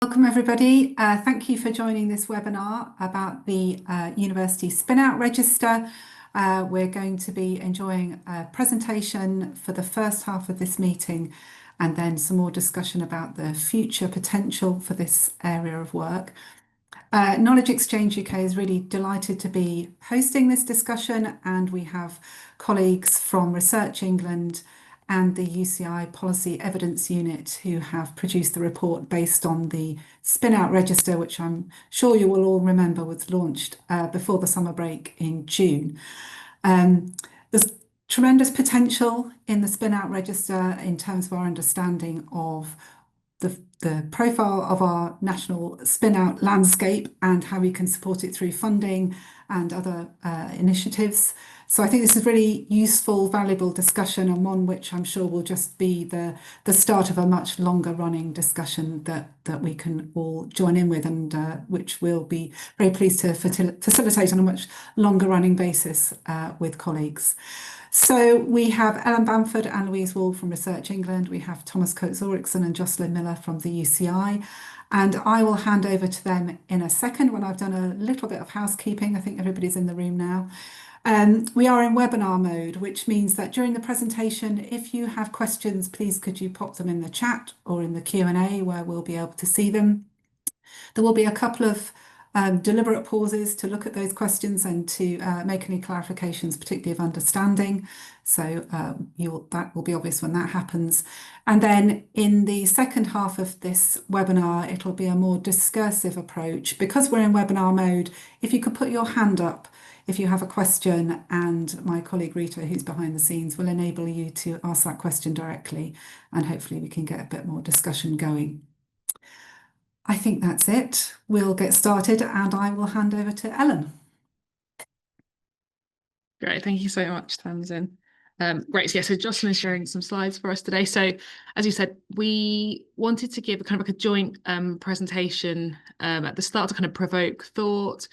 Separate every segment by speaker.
Speaker 1: Welcome everybody. Thank you for joining this webinar about the University Spinout Register. We're going to be enjoying a presentation for the first half of this meeting and then some more discussion about the future potential for this area of work. Knowledge Exchange UK is really delighted to be hosting this discussion, and we have colleagues from Research England and the UCI Policy Evidence Unit who have produced the report based on the Spinout Register, which I'm sure you will all remember was launched before the summer break in June. There's tremendous potential in the Spinout Register in terms of our understanding of the profile of our national spin-out landscape and how we can support it through funding and other initiatives. So I think this is really useful, valuable discussion, and one which I'm sure will just be the start of a much longer running discussion that we can all join in with, and which we'll be very pleased to facilitate on a much longer running basis with colleagues. So we have Ellen Bamford and Louise Wall from Research England. We have Thomas Coates-Ulrichsen and Jocelyn Miller from the UCI. And I will hand over to them in a second when I've done a little bit of housekeeping. I think everybody's in the room now. We are in webinar mode, which means that during the presentation, if you have questions, please could you pop them in the chat or in the Q&A where we'll be able to see them. There will be a couple of deliberate pauses to look at those questions and to make any clarifications, particularly of understanding. So that will be obvious when that happens. And then in the second half of this webinar, it'll be a more discursive approach. Because we're in webinar mode, if you could put your hand up if you have a question, and my colleague Rita, who's behind the scenes, will enable you to ask that question directly, and hopefully we can get a bit more discussion going. I think that's it. We'll get started, and I will hand over to Ellen.
Speaker 2: Great, thank you so much, Tamsin. Great, so yeah, so Jocelyn's sharing some slides for us today. So as you said, we wanted to give a kind of like a joint presentation at the start to kind of provoke thought.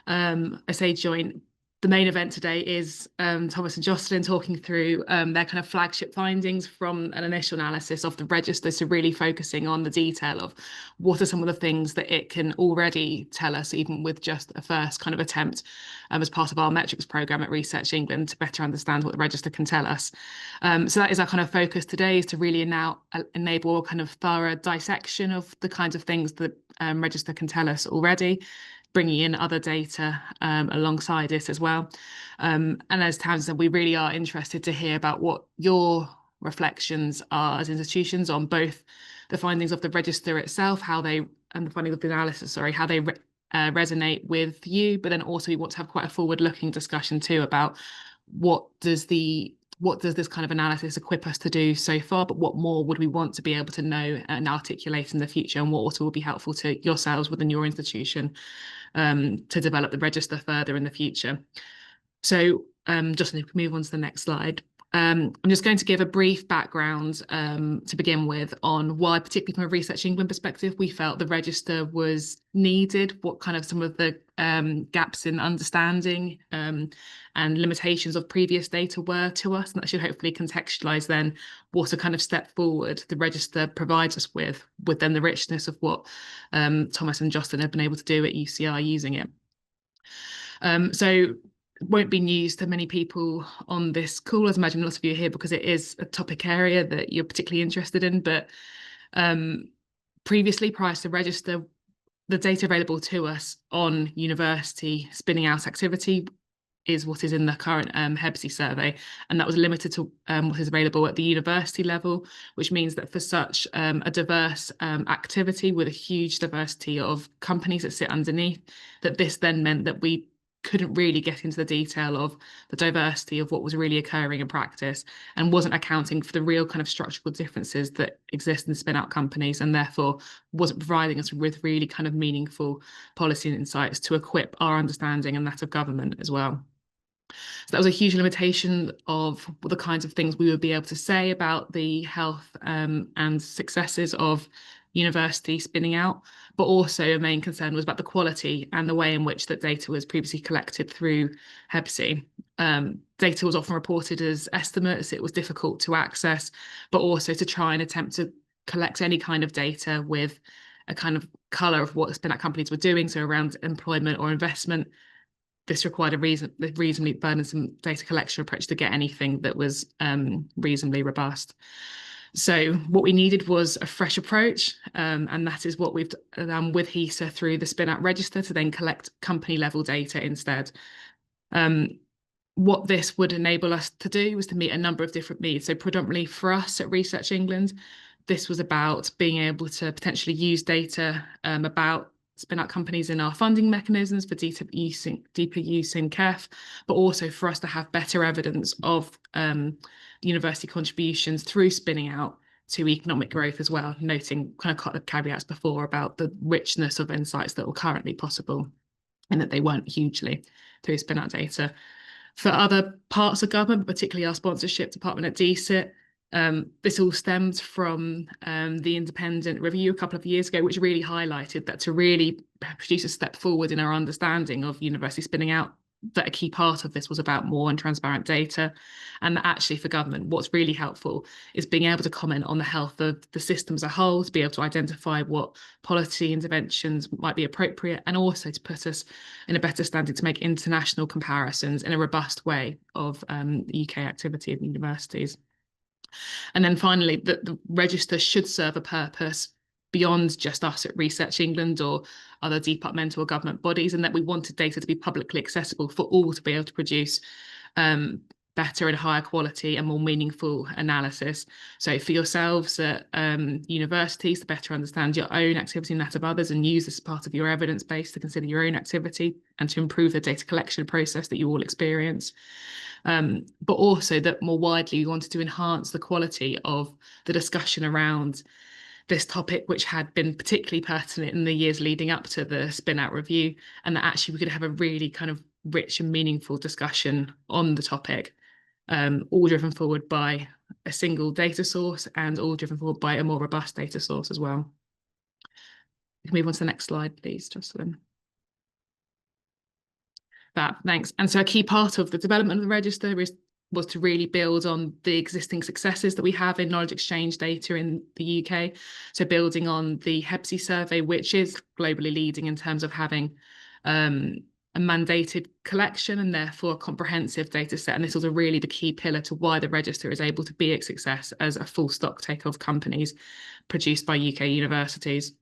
Speaker 2: I say joint. The main event today is Thomas and Jocelyn talking through their kind of flagship findings from an initial analysis of the register, so really focusing on the detail of what are some of the things that it can already tell us, even with just a first kind of attempt as part of our metrics programme at Research England, to better understand what the register can tell us. So that is our kind of focus today, is to really now enable a kind of thorough dissection of the kinds of things that register can tell us already, bringing in other data alongside it as well. And as Tamsin said, we really are interested to hear about what your reflections are as institutions on both the findings of the register itself, and the findings of the analysis, how they resonate with you, but then also we want to have quite a forward-looking discussion too about what does this kind of analysis equip us to do so far, but what more would we want to be able to know and articulate in the future, and what also will be helpful to yourselves within your institution to develop the register further in the future. So just if we move on to the next slide. I'm just going to give a brief background to begin with on why, particularly from a Research England perspective, we felt the register was needed, what kind of some of the gaps in understanding and limitations of previous data were to us, and that should hopefully contextualise then what a kind of step forward the register provides us with then the richness of what Thomas and Jocelyn have been able to do at UCI using it. So won't be news to many people on this call, as I imagine a lot of you are here because it is a topic area that you're particularly interested in. But previously, prior to the register, the data available to us on university spinning out activity is what is in the current HEBSI survey, and that was limited to what is available at the university level, which means that for such a diverse activity with a huge diversity of companies that sit underneath, that this then meant that we couldn't really get into the detail of the diversity of what was really occurring in practice, and wasn't accounting for the real kind of structural differences that exist in spin-out companies, and therefore wasn't providing us with really kind of meaningful policy insights to equip our understanding and that of government as well. So that was a huge limitation of the kinds of things we would be able to say about the health and successes of university spinning out, but also a main concern was about the quality and the way in which that data was previously collected through HEBSI. Data was often reported as estimates, it was difficult to access, but also to try and attempt to collect any kind of data with a kind of colour of what the spin-out companies were doing, so around employment or investment, this required a reasonably burdensome data collection approach to get anything that was reasonably robust. So what we needed was a fresh approach, and that is what we've done with HESA through the Spinout register to then collect company level data instead. What this would enable us to do was to meet a number of different needs. So predominantly for us at Research England, this was about being able to potentially use data about spin-out companies in our funding mechanisms for deeper use in KEF, but also for us to have better evidence of university contributions through spinning out to economic growth as well, noting kind of caveats before about the richness of insights that were currently possible and that they weren't hugely through spin-out data. For other parts of government, particularly our sponsorship department at DSIT, this all stemmed from the independent review a couple of years ago, which really highlighted that to really produce a step forward in our understanding of university spinning out, that a key part of this was about more and transparent data, and that actually for government, what's really helpful is being able to comment on the health of the system as a whole, to be able to identify what policy interventions might be appropriate, and also to put us in a better standing to make international comparisons in a robust way of UK activity in universities. And then finally, the register should serve a purpose beyond just us at Research England or other departmental or government bodies, and that we wanted data to be publicly accessible for all to be able to produce better and higher quality and more meaningful analysis. So for yourselves at universities, to better understand your own activity and that of others, and use this as part of your evidence base to consider your own activity and to improve the data collection process that you all experience. But also that more widely, we wanted to enhance the quality of the discussion around this topic, which had been particularly pertinent in the years leading up to the spin-out review, and that actually we could have a really kind of rich and meaningful discussion on the topic, all driven forward by a single data source and all driven forward by a more robust data source as well. We can move on to the next slide, please, Jocelyn. Thanks. And so a key part of the development of the register was to really build on the existing successes that we have in knowledge exchange data in the UK. So building on the HEPSI survey, which is globally leading in terms of having a mandated collection and therefore a comprehensive data set. And this was really the key pillar to why the register is able to be a success as a full stock take of companies produced by UK universities.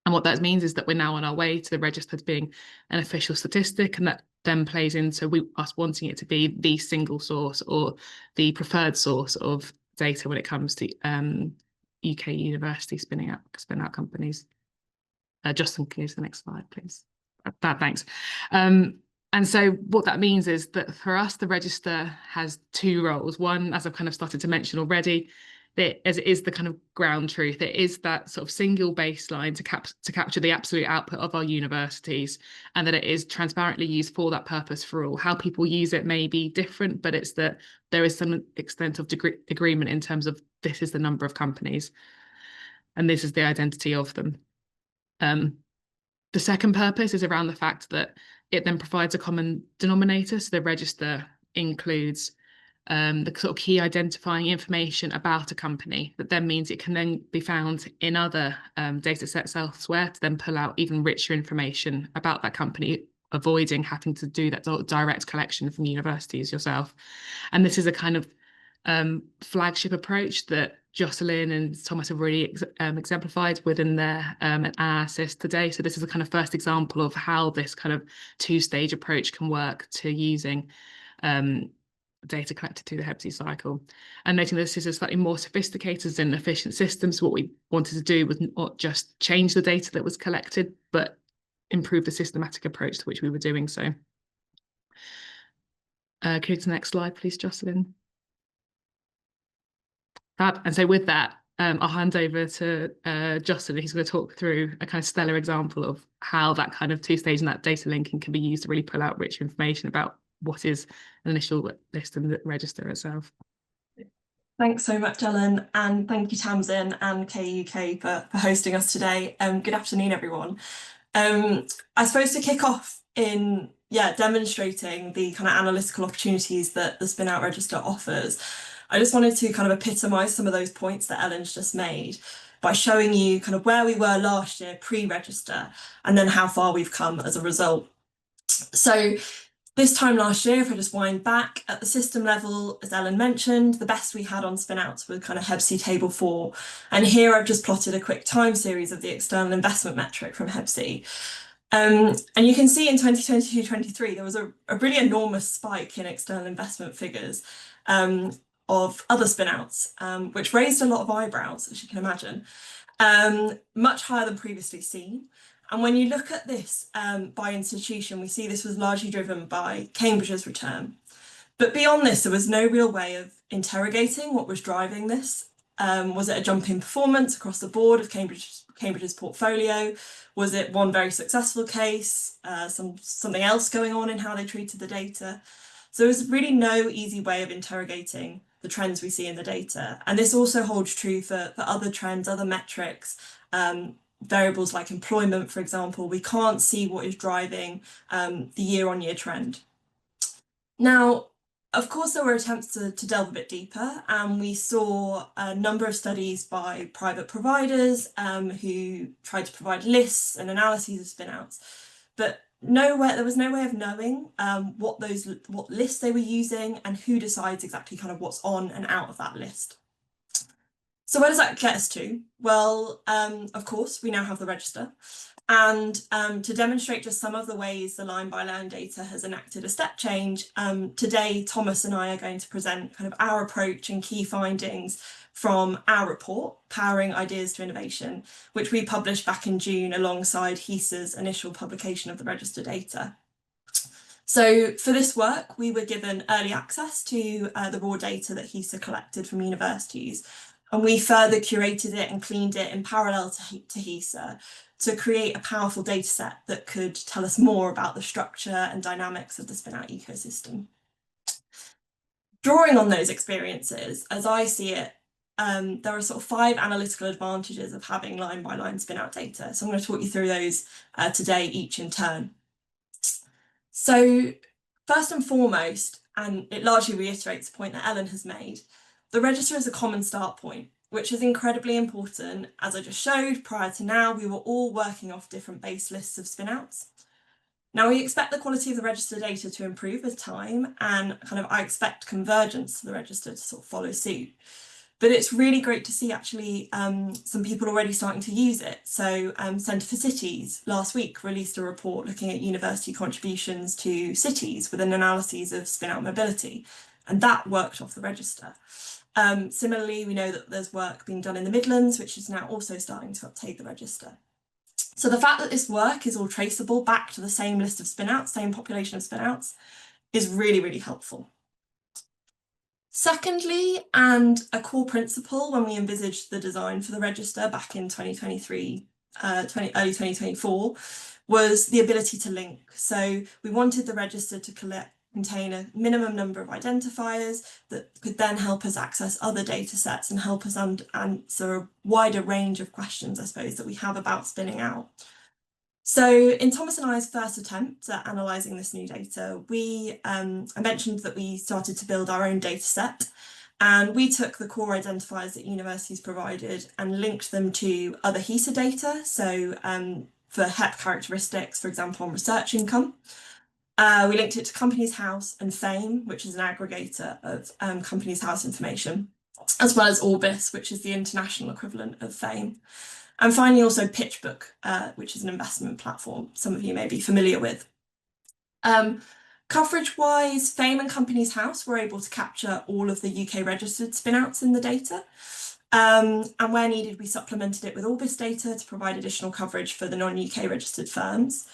Speaker 2: And what that means is that we're now on our way to the register being an official statistic, and that then plays into us wanting it to be the single source or the preferred source of data when it comes to UK university spin out companies. Justin, can you use the next slide, please? Thanks. And so what that means is that for us, the register has two roles. One, as I've kind of started to mention already, that as it is the kind of ground truth, it is that sort of single baseline to capture the absolute output of our universities, and that it is transparently used for that purpose for all. How people use it may be different, but it's that there is some extent of agreement in terms of this is the number of companies and this is the identity of them. The second purpose is around the fact that it then provides a common denominator. So the register includes the sort of key identifying information about a company that then means it can then be found in other data sets elsewhere to then pull out even richer information about that company, avoiding having to do that direct collection from universities yourself. And this is a kind of flagship approach that Jocelyn and Thomas have really exemplified within their analysis today. So this is a kind of first example of how this kind of two-stage approach can work to using data collected through the HEPSI cycle. And noting this is a slightly more sophisticated and efficient system. So what we wanted to do was not just change the data that was collected, but improve the systematic approach to which we were doing so. Can you go to the next slide, please, Jocelyn? And so with that, I'll hand over to Jocelyn, who's going to talk through a kind of stellar example of how that kind of two-stage and that data linking can be used to really pull out rich information about what is an initial list and the register itself.
Speaker 3: Thanks so much, Ellen, and thank you, Tamsin and KUK for hosting us today. Good afternoon, everyone. I suppose to kick off in demonstrating the kind of analytical opportunities that the Spinout register offers, I just wanted to kind of epitomise some of those points that Ellen's just made. by showing you kind of where we were last year pre-register and then how far we've come as a result. So this time last year, if I just wind back at the system level, as Ellen mentioned, the best we had on spinouts were kind of HEBC table 4. And here I've just plotted a quick time series of the external investment metric from HEBC. And you can see in 2022-23, there was a really enormous spike in external investment figures of other spinouts, which raised a lot of eyebrows, as you can imagine, much higher than previously seen. And when you look at this by institution, we see this was largely driven by Cambridge's return. But beyond this, there was no real way of interrogating what was driving this. Was it a jump in performance across the board of Cambridge's portfolio? Was it one very successful case, something else going on in how they treated the data? So there's really no easy way of interrogating the trends we see in the data. And this also holds true for other trends, other metrics, variables like employment, for example. We can't see what is driving the year-on-year trend. Now, of course, there were attempts to delve a bit deeper, and we saw a number of studies by private providers who tried to provide lists and analyses of spinouts, but there was no way of knowing what lists they were using and who decides exactly kind of what's on and out of that list. So where does that get us to? Well, of course, we now have the register. And to demonstrate just some of the ways the line-by-line data has enacted a step change, today Thomas and I are going to present kind of our approach and key findings from our report, Powering Ideas to Innovation, which we published back in June alongside HESA's initial publication of the register data. So for this work, we were given early access to the raw data that HESA collected from universities, and we further curated it and cleaned it in parallel to HESA to create a powerful data set that could tell us more about the structure and dynamics of the spinout ecosystem. Drawing on those experiences, as I see it, there are sort of 5 analytical advantages of having line-by-line spinout data. So I'm going to talk you through those today, each in turn. So first and foremost, and it largely reiterates the point that Ellen has made, the register is a common start point, which is incredibly important. As I just showed, prior to now, we were all working off different base lists of spinouts. Now, we expect the quality of the register data to improve with time, and I expect convergence to the register to sort of follow suit. But it's really great to see actually some people already starting to use it. So Centre for Cities last week released a report looking at university contributions to cities with an analysis of spinout mobility, and that worked off the register. Similarly, we know that there's work being done in the Midlands, which is now also starting to uptake the register. So the fact that this work is all traceable back to the same list of spinouts, same population of spinouts, is really, really helpful. Secondly, and a core principle when we envisaged the design for the register back in 2023, early 2024, was the ability to link. So we wanted the register to contain a minimum number of identifiers that could then help us access other data sets and help us answer a wider range of questions, I suppose, that we have about spinning out. So in Thomas and I's first attempt at analysing this new data, I mentioned that we started to build our own data set, and we took the core identifiers that universities provided and linked them to other HESA data. So for HEP characteristics, for example, on research income. We linked it to Companies House and Fame, which is an aggregator of Companies House information, as well as Orbis, which is the international equivalent of Fame. And finally, also PitchBook, which is an investment platform some of you may be familiar with. Coverage-wise, Fame and Companies House were able to capture all of the UK registered spinouts in the data. And where needed, we supplemented it with Orbis data to provide additional coverage for the non-UK registered firms.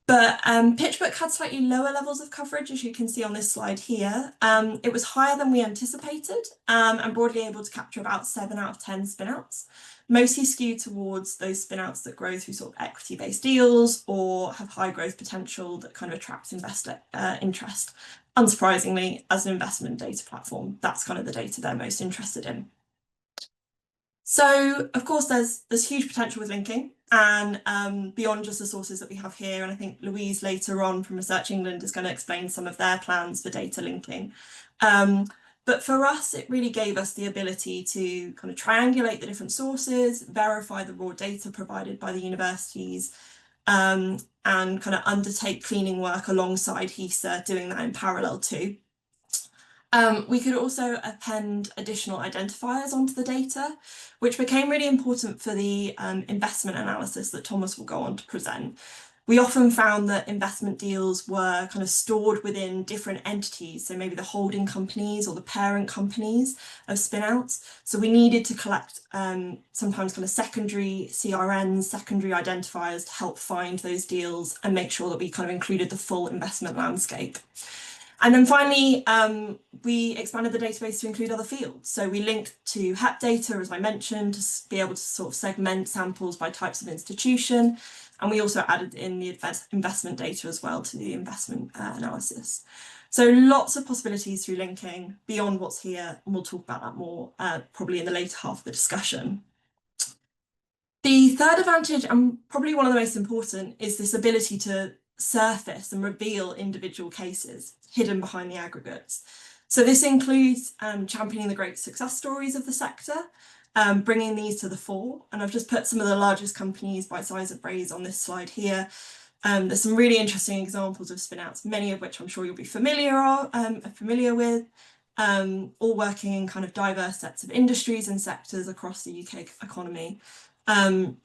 Speaker 3: But PitchBook had slightly lower levels of coverage, as you can see on this slide here. It was higher than we anticipated and broadly able to capture about 7 out of 10 spinouts, mostly skewed towards those spinouts that grow through sort of equity-based deals or have high growth potential that kind of attracts investor interest. Unsurprisingly, as an investment data platform, that's kind of the data they're most interested in. So, of course, there's huge potential with linking, and beyond just the sources that we have here, and I think Louise later on from Research England is going to explain some of their plans for data linking. But for us, it really gave us the ability to kind of triangulate the different sources, verify the raw data provided by the universities, and kind of undertake cleaning work alongside HESA, doing that in parallel too. We could also append additional identifiers onto the data, which became really important for the investment analysis that Thomas will go on to present. We often found that investment deals were kind of stored within different entities, so maybe the holding companies or the parent companies of spinouts. So we needed to collect sometimes kind of secondary CRNs, secondary identifiers to help find those deals and make sure that we kind of included the full investment landscape. And then finally, we expanded the database to include other fields. So we linked to HEP data, as I mentioned, to be able to sort of segment samples by types of institution. And we also added in the investment data as well to the investment analysis. So lots of possibilities through linking beyond what's here, and we'll talk about that more probably in the later half of the discussion. The third advantage, and probably one of the most important, is this ability to surface and reveal individual cases hidden behind the aggregates. So this includes championing the great success stories of the sector, bringing these to the fore. And I've just put some of the largest companies by size of raise on this slide here. There's some really interesting examples of spinouts, many of which I'm sure you'll be familiar with, all working in kind of diverse sets of industries and sectors across the UK economy.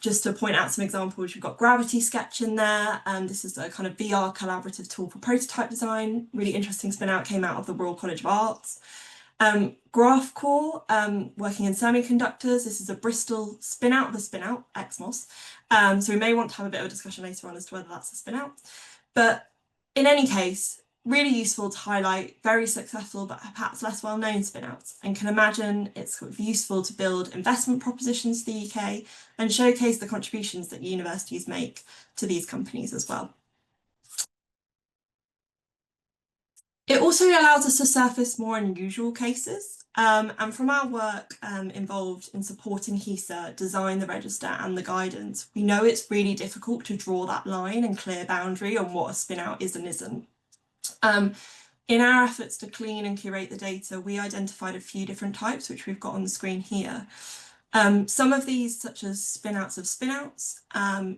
Speaker 3: Just to point out some examples, you've got Gravity Sketch in there, and this is a kind of VR collaborative tool for prototype design. Really interesting spin-out, came out of the Royal College of Arts. GraphCore, working in semiconductors. This is a Bristol spin-out, the spin-out, XMOS. So we may want to have a bit of a discussion later on as to whether that's a spin-out. But in any case, really useful to highlight very successful but perhaps less well-known spin-outs, and can imagine it's sort of useful to build investment propositions to the UK and showcase the contributions that universities make to these companies as well. It also allows us to surface more unusual cases, and from our work involved in supporting HESA design the register and the guidance, we know it's really difficult to draw that line and clear boundary on what a spin-out is and isn't. In our efforts to clean and curate the data, we identified a few different types, which we've got on the screen here. Some of these, such as spin-outs of spin-outs,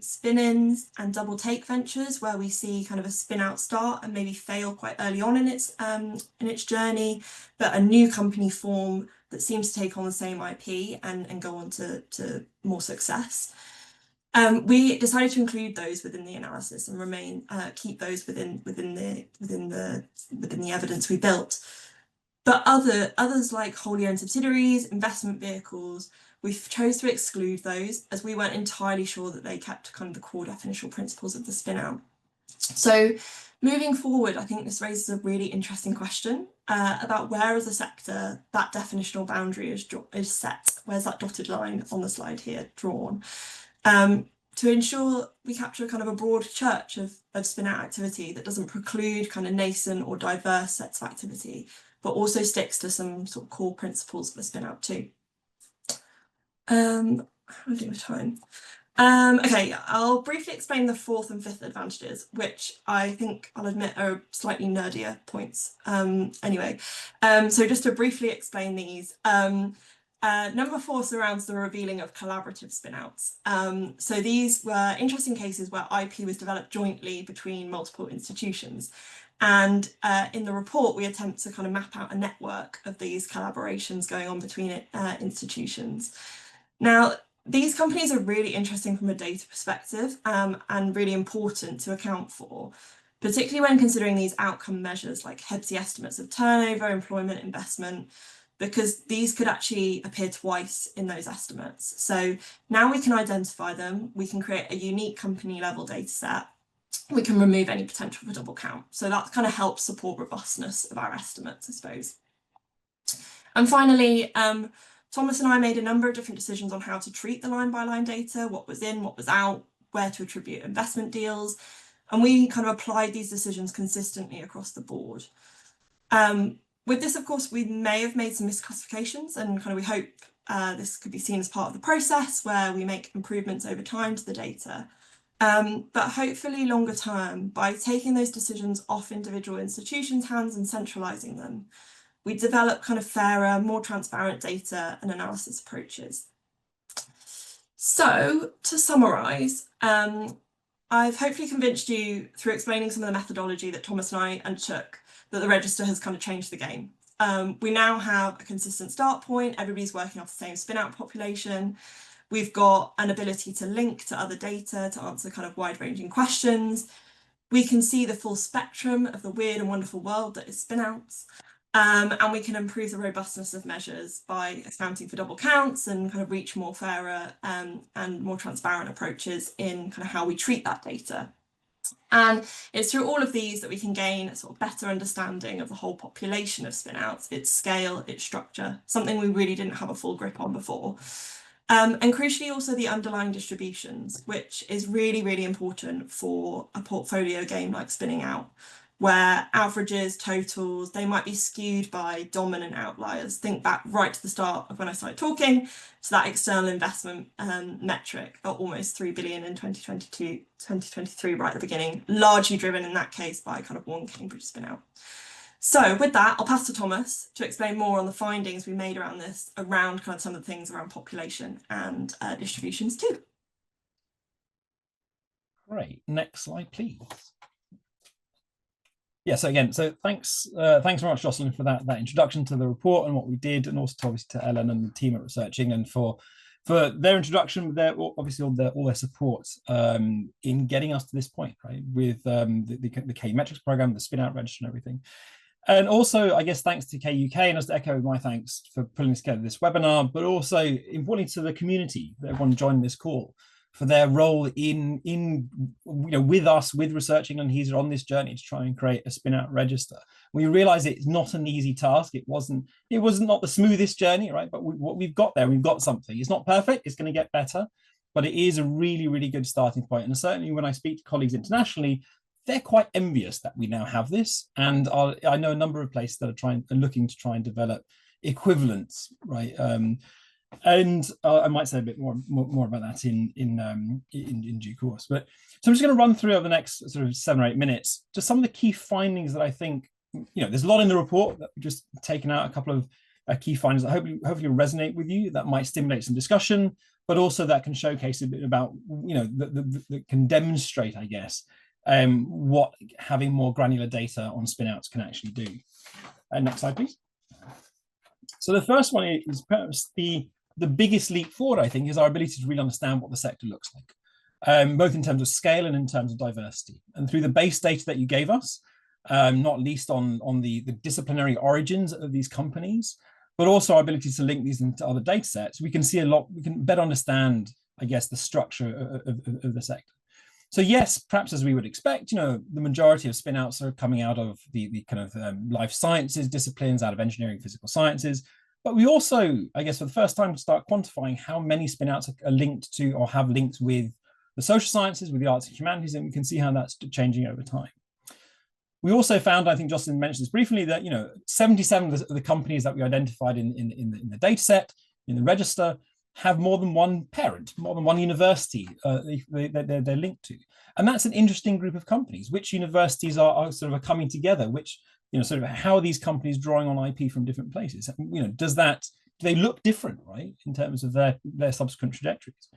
Speaker 3: spin-ins and double take ventures, where we see kind of a spin-out start and maybe fail quite early on in its journey, but a new company form that seems to take on the same IP and go on to more success. We decided to include those within the analysis and keep those within the evidence we built. But others like wholly owned subsidiaries, investment vehicles, we chose to exclude those as we weren't entirely sure that they kept kind of the core definitional principles of the spin-out. So moving forward, I think this raises a really interesting question about where as a sector that definitional boundary is set. Where's that dotted line on the slide here drawn? To ensure we capture kind of a broad church of spin-out activity that doesn't preclude kind of nascent or diverse sets of activity, but also sticks to some sort of core principles of the spin-out too. How do I do my time? Okay, I'll briefly explain the fourth and fifth advantages, which I think I'll admit are slightly nerdier points. Anyway, so just to briefly explain these. Number 4 surrounds the revealing of collaborative spin-outs. So these were interesting cases where IP was developed jointly between multiple institutions. And in the report, we attempt to kind of map out a network of these collaborations going on between institutions. Now, these companies are really interesting from a data perspective and really important to account for, particularly when considering these outcome measures like HEPSI estimates of turnover, employment, investment, because these could actually appear twice in those estimates. So now we can identify them, we can create a unique company level data set, we can remove any potential for double count. So that kind of helps support robustness of our estimates, I suppose. And finally, Thomas and I made a number of different decisions on how to treat the line by line data, what was in, what was out, where to attribute investment deals. And we kind of applied these decisions consistently across the board. With this, of course, we may have made some misclassifications, and kind of we hope this could be seen as part of the process where we make improvements over time to the data. But hopefully longer term, by taking those decisions off individual institutions' hands and centralising them, We develop kind of fairer, more transparent data and analysis approaches. So to summarise, I've hopefully convinced you through explaining some of the methodology that Thomas and I undertook that the register has kind of changed the game. We now have a consistent start point. Everybody's working off the same Spinout population. We've got an ability to link to other data to answer kind of wide-ranging questions. We can see the full spectrum of the weird and wonderful world that is Spinouts. And we can improve the robustness of measures by accounting for double counts and kind of reach more fairer and more transparent approaches in kind of how we treat that data. And it's through all of these that we can gain a sort of better understanding of the whole population of Spinouts, its scale, its structure, something we really didn't have a full grip on before. And crucially also the underlying distributions, which is really, really important for a portfolio game like Spinning Out, where averages, totals, they might be skewed by dominant outliers. Think back right to the start of when I started talking to that external investment metric at almost 3 billion in 2022, 2023, right at the beginning, largely driven in that case by kind of one Cambridge Spinout. So with that, I'll pass to Thomas to explain more on the findings we made around this, around kind of some of the things around population and distributions too.
Speaker 4: Great, next slide, please. Yeah, so again, thanks very much, Jocelyn, for that introduction to the report and what we did, and also obviously to Ellen and the team at Researching, and for their introduction, obviously all their support in getting us to this point, right, with the K Metrics program, the Spinout register and everything. And also, I guess, thanks to KUK, and just to echo my thanks for putting together this webinar, but also importantly to the community, everyone joining this call, for their role in with us, with Researching, and he's on this journey to try and create a Spinout register. We realize it's not an easy task. It wasn't not the smoothest journey, right? But what we've got there, we've got something. It's not perfect. It's going to get better, but it is a really, really good starting point. And certainly when I speak to colleagues internationally, they're quite envious that we now have this. And I know a number of places that are looking to try and develop equivalents, right? And I might say a bit more about that in due course. But so I'm just going to run through over the next sort of 7 or 8 minutes just some of the key findings that I think, there's a lot in the report that we've just taken out, a couple of key findings that hopefully resonate with you, that might stimulate some discussion, but also that can showcase a bit about, that can demonstrate, I guess, what having more granular data on spinouts can actually do. Next slide, please. So the first one is perhaps the biggest leap forward, I think, is our ability to really understand what the sector looks like, both in terms of scale and in terms of diversity. And through the base data that you gave us, not least on the disciplinary origins of these companies, but also our ability to link these into other data sets, we can see a lot, we can better understand, I guess, the structure of the sector. So yes, perhaps as we would expect, the majority of spinouts are coming out of the kind of life sciences disciplines, out of engineering, physical sciences. But we also, I guess, for the first time, start quantifying how many spinouts are linked to or have linked with the social sciences, with the arts and humanities, and we can see how that's changing over time. We also found, I think Jocelyn mentioned this briefly, that 77 of the companies that we identified in the data set, in the register, have more than one parent, more than one university they're linked to. And that's an interesting group of companies. Which universities are sort of coming together, which, sort of how are these companies drawing on IP from different places? Do they look different, right, in terms of their subsequent trajectories?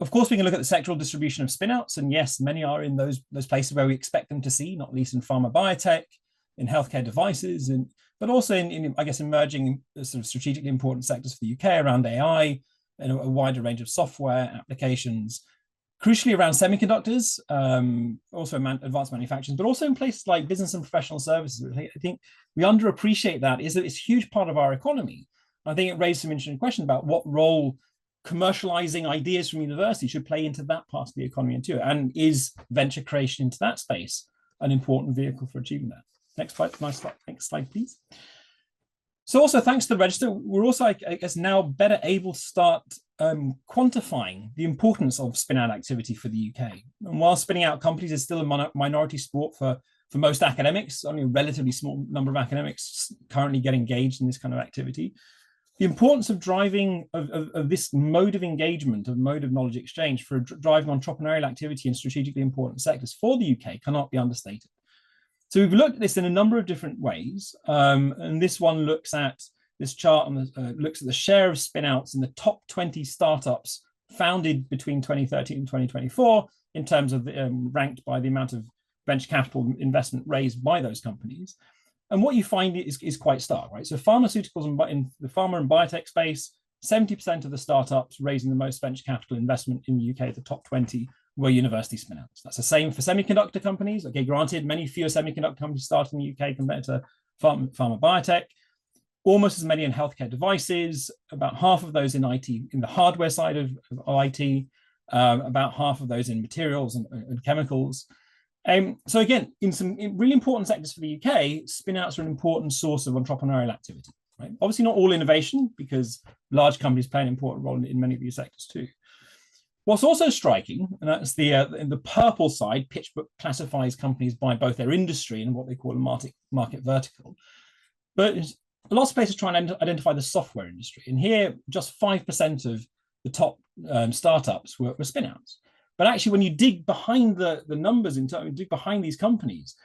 Speaker 4: Of course, we can look at the sectoral distribution of spinouts, and yes, many are in those places where we expect them to see, not least in pharma biotech, in healthcare devices, but also in I guess, emerging sort of strategically important sectors for the UK around AI and a wider range of software applications, crucially around semiconductors, also advanced manufacturing, but also in places like business and professional services. I think we underappreciate that. It's a huge part of our economy. I think it raised some interesting questions about what role commercializing ideas from university should play into that part of the economy too, and is venture creation into that space an important vehicle for achieving that? Next slide, next slide, please. So also, thanks to the register, we're also, I guess, now better able to start quantifying the importance of spin-out activity for the UK. And while spinning out companies is still a minority sport for most academics, only a relatively small number of academics currently get engaged in this kind of activity, the importance of driving of this mode of engagement, of mode of knowledge exchange for driving entrepreneurial activity in strategically important sectors for the UK cannot be understated. So we've looked at this in a number of different ways, and this one looks at this chart on the, looks at the share of spinouts in the top 20 startups founded between 2013 and 2024 in terms of ranked by the amount of venture capital investment raised by those companies. And what you find is quite stark, right? So pharmaceuticals and in the pharma and biotech space, 70% of the startups raising the most venture capital investment in the UK, the top 20, were university spinouts. That's the same for semiconductor companies. Okay, granted, many fewer semiconductor companies start in the UK compared to pharma biotech. Almost as many in healthcare devices, about half of those in IT, in the hardware side of IT, about half of those in materials and chemicals. So again, in some really important sectors for the UK, spinouts are an important source of entrepreneurial activity. Right? Obviously not all innovation, because large companies play an important role in many of these sectors too. What's also striking, and that's in the purple side, PitchBook classifies companies by both their industry and what they call a market vertical. But lots of places try and identify the software industry. And here, just 5% of the top startups were spinouts. But actually, when you dig behind the numbers, dig behind these companies,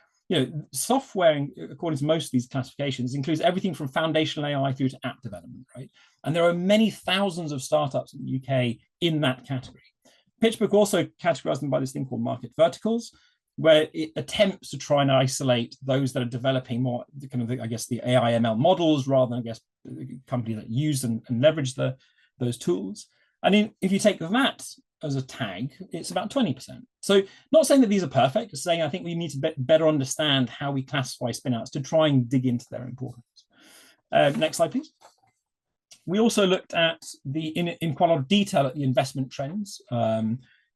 Speaker 4: software, according to most of these classifications, includes everything from foundational AI through to app development, right? And there are many thousands of startups in the UK in that category. PitchBook also categorized them by this thing called market verticals, where it attempts to try and isolate those that are developing more kind of, I guess, the AI ML models rather than, I guess, companies that use and leverage those tools. And if you take that as a tag, it's about 20%. So not saying that these are perfect, just saying I think we need to better understand how we classify spinouts to try and dig into their importance. Next slide, please. We also looked at in quite a lot of detail at the investment trends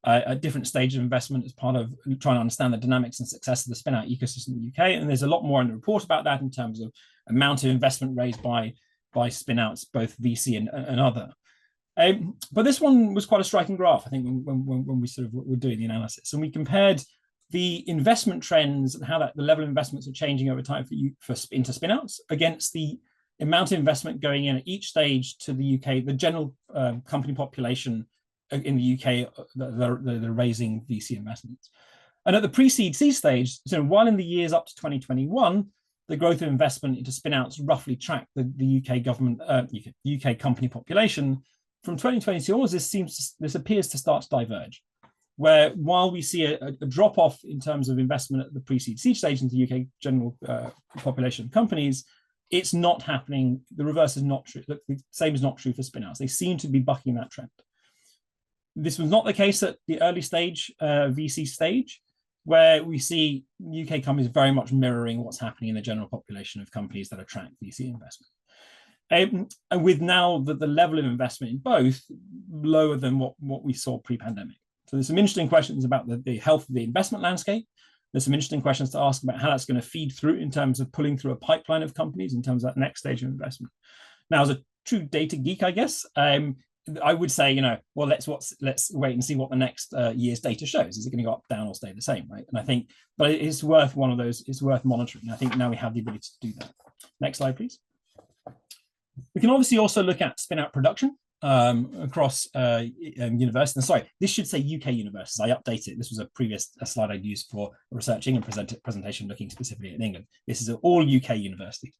Speaker 4: at different stages of investment as part of trying to understand the dynamics and success of the spinout ecosystem in the UK. And there's a lot more in the report about that in terms of amount of investment raised by spinouts, both VC and other. But this one was quite a striking graph, I think, when we sort of were doing the analysis. And we compared the investment trends and how the level of investments are changing over time into spinouts against the amount of investment going in at each stage to the UK, the general company population in the UK that are raising VC investments. And at the pre-seed C stage, so while in the years up to 2021, the growth of investment into spinouts roughly tracked the UK government, UK company population. From 2022 onwards, this appears to start to diverge, where while we see a drop-off in terms of investment at the pre-seed seed stage into the UK general population of companies, it's not happening. The reverse is not true. The same is not true for spinouts. They seem to be bucking that trend. This was not the case at the early stage, VC stage, where we see UK companies very much mirroring what's happening in the general population of companies that attract VC investment. And with now the level of investment in both lower than what we saw pre-pandemic. So there's some interesting questions about the health of the investment landscape. There's some interesting questions to ask about how that's going to feed through in terms of pulling through a pipeline of companies in terms of that next stage of investment. Now, as a true data geek, I guess, I would say, well, let's wait and see what the next year's data shows. Is it going to go up, down, or stay the same, right? And I think, but it's worth one of those. It's worth monitoring. I think now we have the ability to do that. Next slide, please. We can obviously also look at spin-out production across universities. Sorry, this should say UK universities. I updated it. This was a previous slide I'd used for researching and presentation looking specifically at England. This is all UK universities.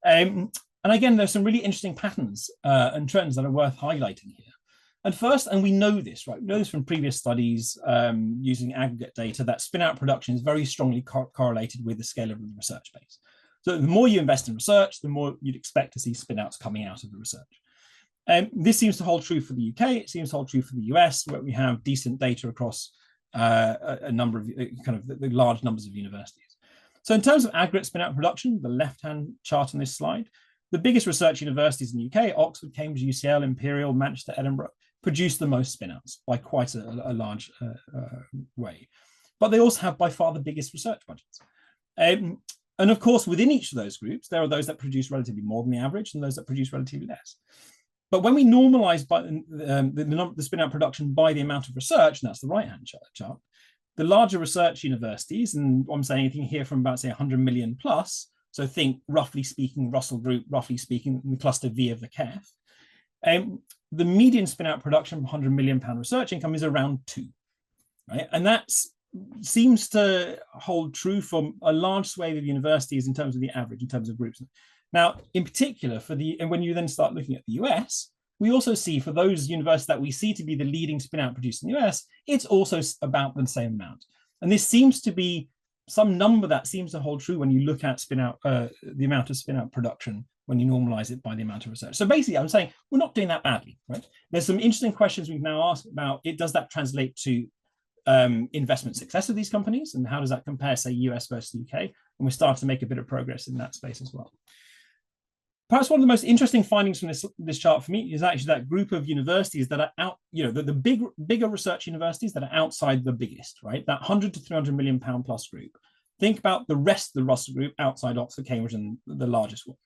Speaker 4: And again, there's some really interesting patterns and trends that are worth highlighting here. And first, and we know this, right? We know this from previous studies using aggregate data, that spin-out production is very strongly correlated with the scale of the research base. So the more you invest in research, the more you'd expect to see spin-outs coming out of the research. This seems to hold true for the UK. It seems to hold true for the US, where we have decent data across a number of the large numbers of universities. So in terms of aggregate spin-out production, the left-hand chart on this slide, the biggest research universities in the UK, Oxford, Cambridge, UCL, Imperial, Manchester, Edinburgh, produce the most spin-outs by quite a large way. But they also have by far the biggest research budgets. And of course, within each of those groups, there are those that produce relatively more than the average and those that produce relatively less. But when we normalize by the spin-out production by the amount of research, and that's the right-hand chart, the larger research universities, and I'm saying anything here from about, say, 100 million plus, so think, roughly speaking, Russell Group, roughly speaking, the cluster V of the KEF, the median spin-out production from £100 million research income is around 2, right? And that's seems to hold true for a large swathe of universities in terms of the average, in terms of groups. Now, in particular, and when you then start looking at the US, we also see for those universities that we see to be the leading spin-out producer in the US, it's also about the same amount. And this seems to be some number that seems to hold true when you look at spin-out, the amount of spin-out production when you normalize it by the amount of research. So basically, I'm saying we're not doing that badly, right? There's some interesting questions we've now asked about does that translate to investment success of these companies, and how does that compare, say, US versus UK? And we're starting to make a bit of progress in that space as well. Perhaps one of the most interesting findings from this chart for me is actually that group of universities that are out, the bigger research universities that are outside the biggest, right? That 100 to 300 million pound plus group. Think about the rest of the Russell group outside Oxford, Cambridge, and the largest one.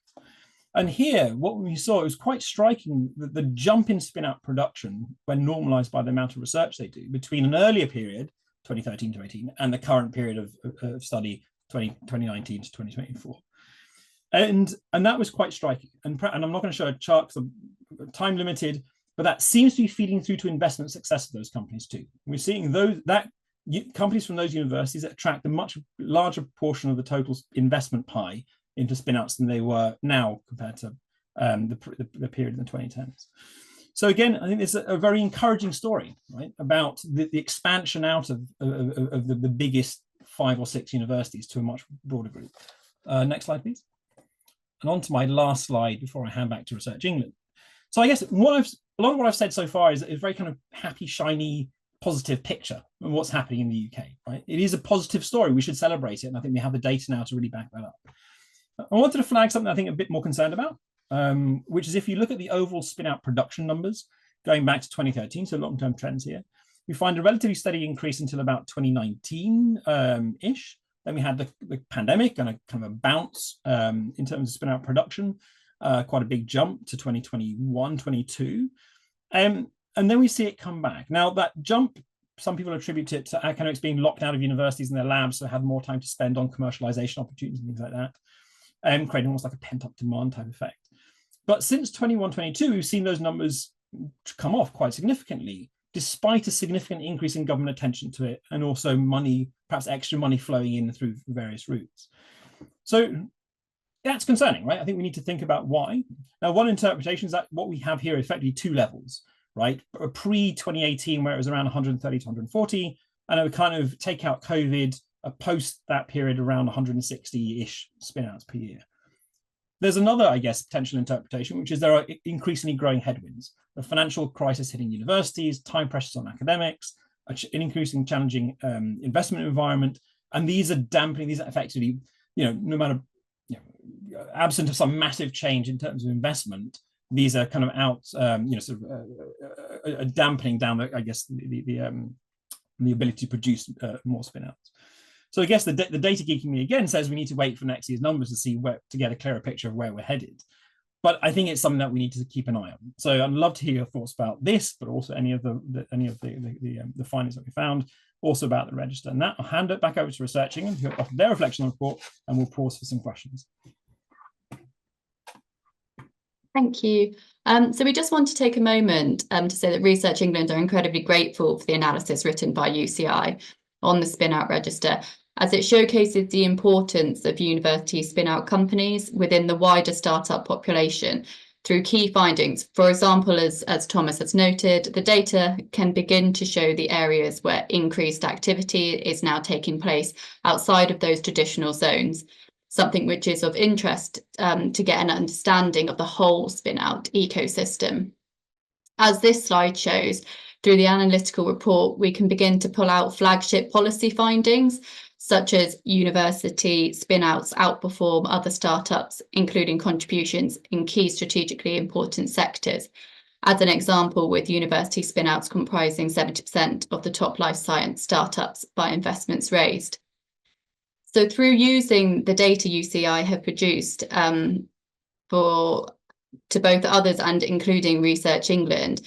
Speaker 4: And here, what we saw, it was quite striking, the jump in spin-out production when normalized by the amount of research they do between an earlier period, 2013 to 18, and the current period of study, 2019 to 2024. And that was quite striking. And I'm not going to show a chart because I'm time limited, but that seems to be feeding through to investment success of those companies too. We're seeing companies from those universities that attract a much larger portion of the total investment pie into spin-outs than they were now compared to the period in the 2010s. So again, I think it's a very encouraging story, right, about the expansion out of the biggest 5 or 6 universities to a much broader group. Next slide, please. And on to my last slide before I hand back to Research England. So I guess a lot of what I've said so far is a very kind of happy, shiny, positive picture of what's happening in the UK, right? It is a positive story. We should celebrate it. And I think we have the data now to really back that up. I wanted to flag something I think a bit more concerned about, which is if you look at the overall spin-out production numbers going back to 2013, so long-term trends here, we find a relatively steady increase until about 2019-ish. Then we had the pandemic and a kind of a bounce in terms of spin-out production, quite a big jump to 2021, 22. And then we see it come back. Now that jump, some people attribute it to academics being locked out of universities and their labs, so had more time to spend on commercialization opportunities and things like that, creating almost like a pent-up demand type effect. But since 21, 22, we've seen those numbers come off quite significantly, despite a significant increase in government attention to it, and also money, perhaps extra money flowing in through various routes. So that's concerning, right? I think we need to think about why. Now, one interpretation is that what we have here is effectively 2 levels, right? Pre-2018, where it was around 130 to 140, and it would kind of take out COVID, post that period around 160-ish spin-outs per year. There's another, I guess, potential interpretation, which is there are increasingly growing headwinds. The financial crisis hitting universities, time pressures on academics, an increasing challenging investment environment, and these are dampening, these are effectively, no matter, absent of some massive change in terms of investment, these are kind of out, dampening down, I guess, the ability to produce more spin-outs. So I guess the data geek in me again says we need to wait for next year's numbers to see to get a clearer picture of where we're headed. But I think it's something that we need to keep an eye on. So I'd love to hear your thoughts about this, but also any of the findings that we found, also about the register. And that I'll hand it back over to Research England, who offer their reflection on the report, and we'll pause for some questions.
Speaker 5: Thank you. So we just want to take a moment to say that Research England are incredibly grateful for the analysis written by UCI on the spin-out register, as it showcases the importance of university spin-out companies within the wider startup population through key findings. For example, as Thomas has noted, the data can begin to show the areas where increased activity is now taking place outside of those traditional zones, something which is of interest to get an understanding of the whole spin-out ecosystem. As this slide shows, through the analytical report, we can begin to pull out flagship policy findings, such as university spin-outs outperform other startups, including contributions in key strategically important sectors. As an example, with university spin-outs comprising 70% of the top life science startups by investments raised. So through using the data UCI have produced to both others and including Research England,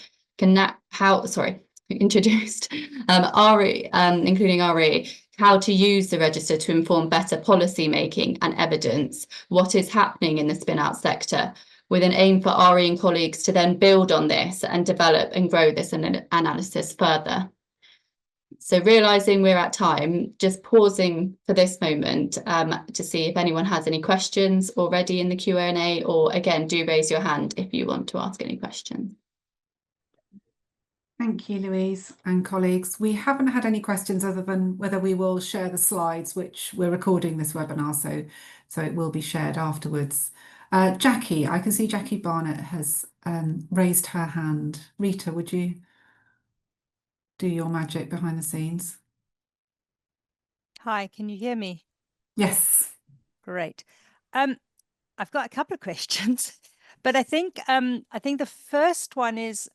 Speaker 5: introduced RE, including RE, how to use the register to inform better policy making and evidence what is happening in the spin-out sector, with an aim for RE and colleagues to then build on this and develop and grow this analysis further. So realising we're at time, just pausing for this moment to see if anyone has any questions already in the Q&A, or again, do raise your hand if you want to ask any questions.
Speaker 1: Thank you, Louise and colleagues. We haven't had any questions other than whether we will share the slides, which we're recording this webinar, so it will be shared afterwards. Jackie, I can see Jackie Barnett has raised her hand. Rita, would you do your magic behind the scenes?
Speaker 6: Hi, can you hear me?
Speaker 1: Yes.
Speaker 6: Great. I've got a couple of questions, but I think the first one is,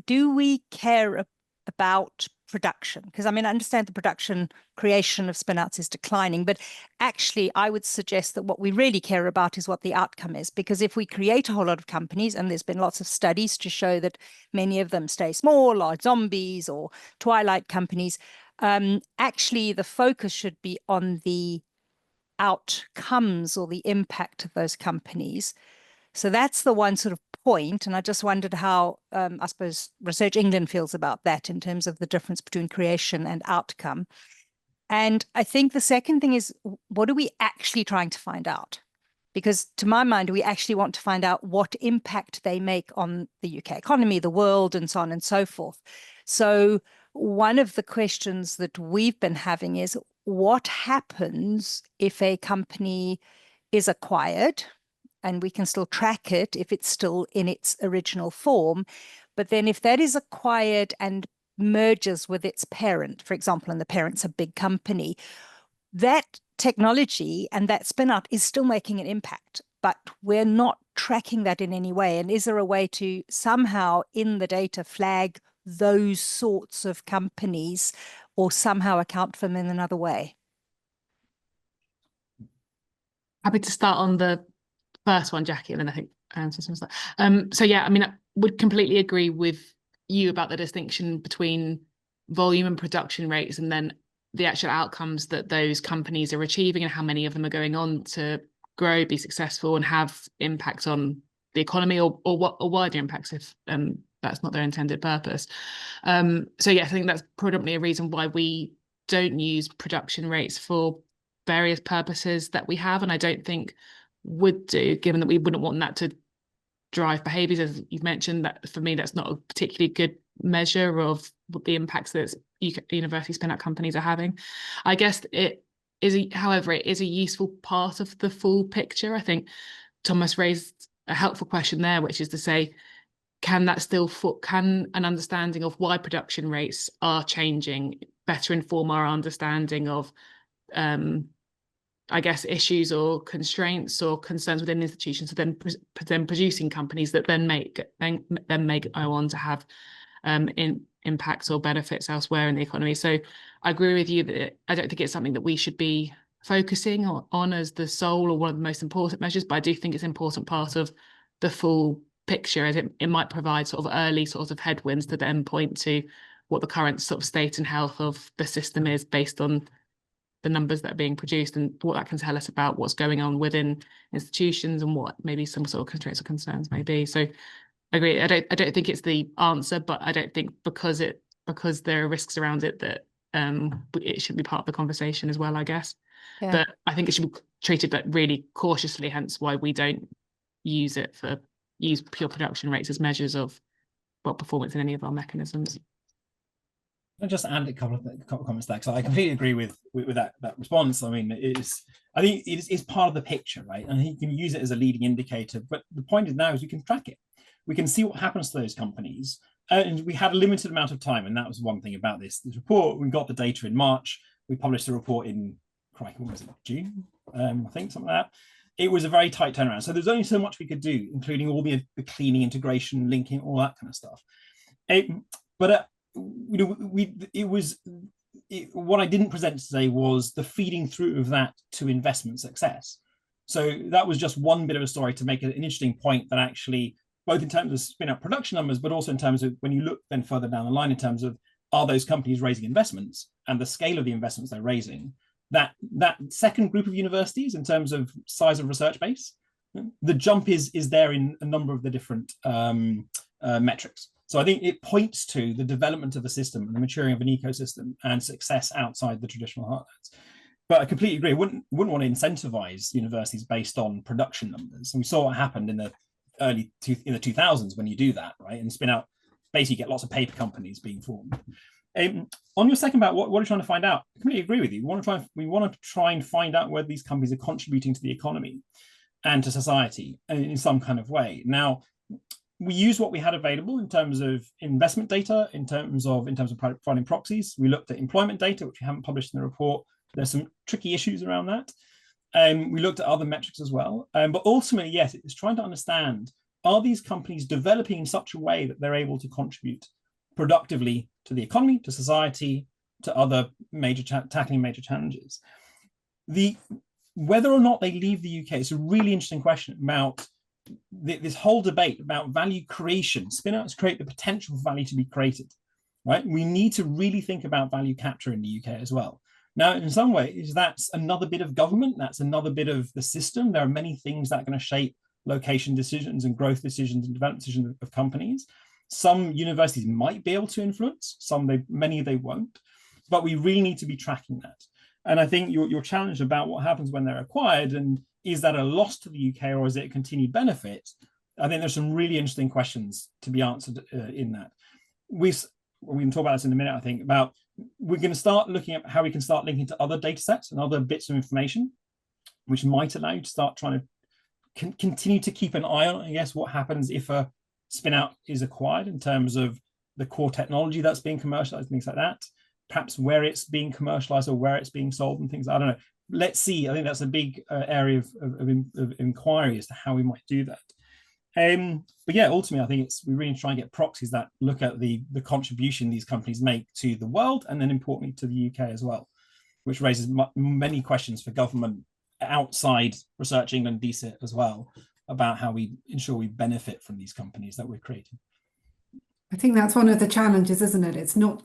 Speaker 6: do we care about production? Because I mean, I understand the production creation of spinouts is declining, but actually I would suggest that what we really care about is what the outcome is, because if we create a whole lot of companies, and there's been lots of studies to show that many of them stay small, like zombies or twilight companies, actually the focus should be on the outcomes or the impact of those companies. So that's the one sort of point. And I just wondered how, I suppose, Research England feels about that in terms of the difference between creation and outcome. And I think the second thing is, what are we actually trying to find out? Because to my mind, we actually want to find out what impact they make on the UK economy, the world, and so on and so forth. So one of the questions that we've been having is, what happens if a company is acquired? And we can still track it if it's still in its original form. But then if that is acquired and merges with its parent, for example, and the parent's a big company, that technology and that spin-out is still making an impact, but we're not tracking that in any way. And is there a way to somehow in the data flag those sorts of companies or somehow account for them in another way?
Speaker 2: Happy to start on the first one, Jackie, and then I think so yeah, I mean, I would completely agree with you about the distinction between volume and production rates, and then the actual outcomes that those companies are achieving and how many of them are going on to grow, be successful, and have impact on the economy or wider impacts if that's not their intended purpose. So yes, I think that's predominantly a reason why we don't use production rates for various purposes that we have, and I don't think would do, given that we wouldn't want that to drive behaviours, as you've mentioned. That for me, that's not a particularly good measure of the impacts that university spin-out companies are having. I guess it is, however, it is a useful part of the full picture. I think Thomas raised a helpful question there, which is to say, can an understanding of why production rates are changing better inform our understanding of I guess issues or constraints or concerns within institutions, so then producing companies that then go on to have impacts or benefits elsewhere in the economy. So I agree with you that I don't think it's something that we should be focusing on as the sole or one of the most important measures, but I do think it's an important part of the full picture, as it might provide sort of early sort of headwinds to then point to what the current sort of state and health of the system is based on the numbers that are being produced, and what that can tell us about what's going on within institutions and what maybe some sort of constraints or concerns may be. So I agree. I don't think it's the answer, but I don't think because there are risks around it that it should be part of the conversation as well, I guess. Yeah. But I think it should be treated like really cautiously, hence why we don't use pure production rates as measures of performance in any of our mechanisms.
Speaker 4: I'll just add a couple of comments there, because I completely agree with that response. I mean, I think it is part of the picture, right? And you can use it as a leading indicator. But the point is now is we can track it. We can see what happens to those companies. And we had a limited amount of time, and that was one thing about this report. We got the data in March. We published the report in, what was it, June? I think, something like that. It was a very tight turnaround. So there's only so much we could do, including all the cleaning, integration, linking, all that kind of stuff. What I didn't present today was the feeding through of that to investment success. So that was just one bit of a story to make an interesting point that actually, both in terms of spin-out production numbers, but also in terms of when you look then further down the line in terms of, are those companies raising investments and the scale of the investments they're raising, that second group of universities in terms of size of research base, the jump is there in a number of the different metrics. So I think it points to the development of a system and the maturing of an ecosystem and success outside the traditional heartlands. But I completely agree. Wouldn't want to incentivize universities based on production numbers. And we saw what happened in the in the 2000s when you do that, right? And Spinout basically get lots of paper companies being formed. On your second about what are you trying to find out? I completely agree with you. We want to try and find out whether these companies are contributing to the economy and to society in some kind of way. Now, we use what we had available in terms of investment data, in terms of providing proxies. We looked at employment data, which we haven't published in the report. There's some tricky issues around that. We looked at other metrics as well. But ultimately, yes, it's trying to understand, are these companies developing in such a way that they're able to contribute productively to the economy, to society, to other tackling major challenges? Whether or not they leave the UK, it's a really interesting question about this whole debate about value creation. Spinouts create the potential for value to be created, right? We need to really think about value capture in the UK as well. Now, in some ways, that's another bit of government. That's another bit of the system. There are many things that are going to shape location decisions and growth decisions and development decisions of companies. Some universities might be able to influence, many they won't, but we really need to be tracking that. And I think your challenge about what happens when they're acquired, and is that a loss to the UK or is it a continued benefit? I think there's some really interesting questions to be answered in that. We can talk about this in a minute, I think, about we're going to start looking at how we can start linking to other data sets and other bits of information, which might allow you to start trying to continue to keep an eye on, I guess, what happens if a Spinout is acquired in terms of the core technology that's being commercialized, things like that, perhaps where it's being commercialized or where it's being sold and things. I don't know. Let's see. I think that's a big area of inquiry as to how we might do that. But yeah, ultimately, I think we really try and get proxies that look at the contribution these companies make to the world, and then importantly to the UK as well, which raises many questions for government outside Research England, DCIT as well, about how we ensure we benefit from these companies that we're creating.
Speaker 1: I think that's one of the challenges, isn't it? It's not,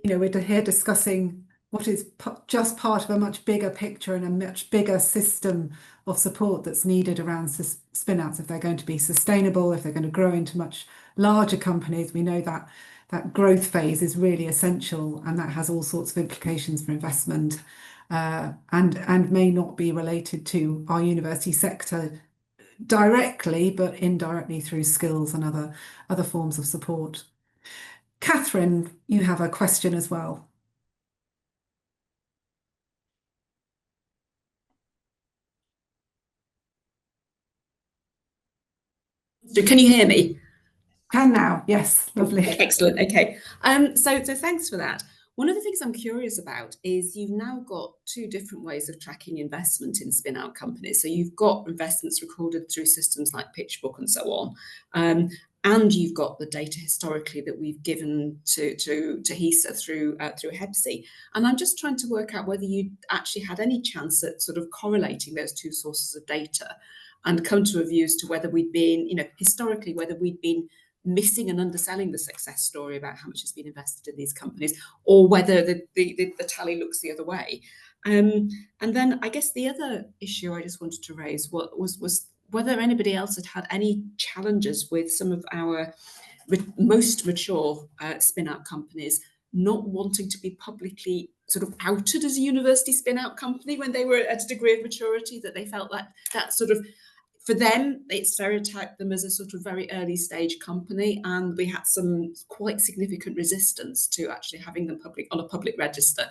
Speaker 1: we're here discussing what is just part of a much bigger picture and a much bigger system of support that's needed around spin-outs if they're going to be sustainable, if they're going to grow into much larger companies. We know that that growth phase is really essential, and that has all sorts of implications for investment and may not be related to our university sector directly, but indirectly through skills and other forms of support. Catherine, you have a question as well.
Speaker 7: Can you hear me?
Speaker 1: Can now, yes, lovely.
Speaker 7: Excellent. Okay. So thanks for that. One of the things I'm curious about is you've now got two different ways of tracking investment in spin-out companies. So you've got investments recorded through systems like PitchBook and so on, and you've got the data historically that we've given to HESA through HEPSI. And I'm just trying to work out whether you actually had any chance at sort of correlating those two sources of data and come to a view as to whether we'd been, historically, whether we'd been missing and underselling the success story about how much has been invested in these companies, or whether the tally looks the other way. And then I guess the other issue I just wanted to raise was whether anybody else had any challenges with some of our most mature spin-out companies not wanting to be publicly sort of outed as a university spin-out company when they were at a degree of maturity, that they felt that sort of, for them, it stereotyped them as a sort of very early stage company, and we had some quite significant resistance to actually having them on a public register.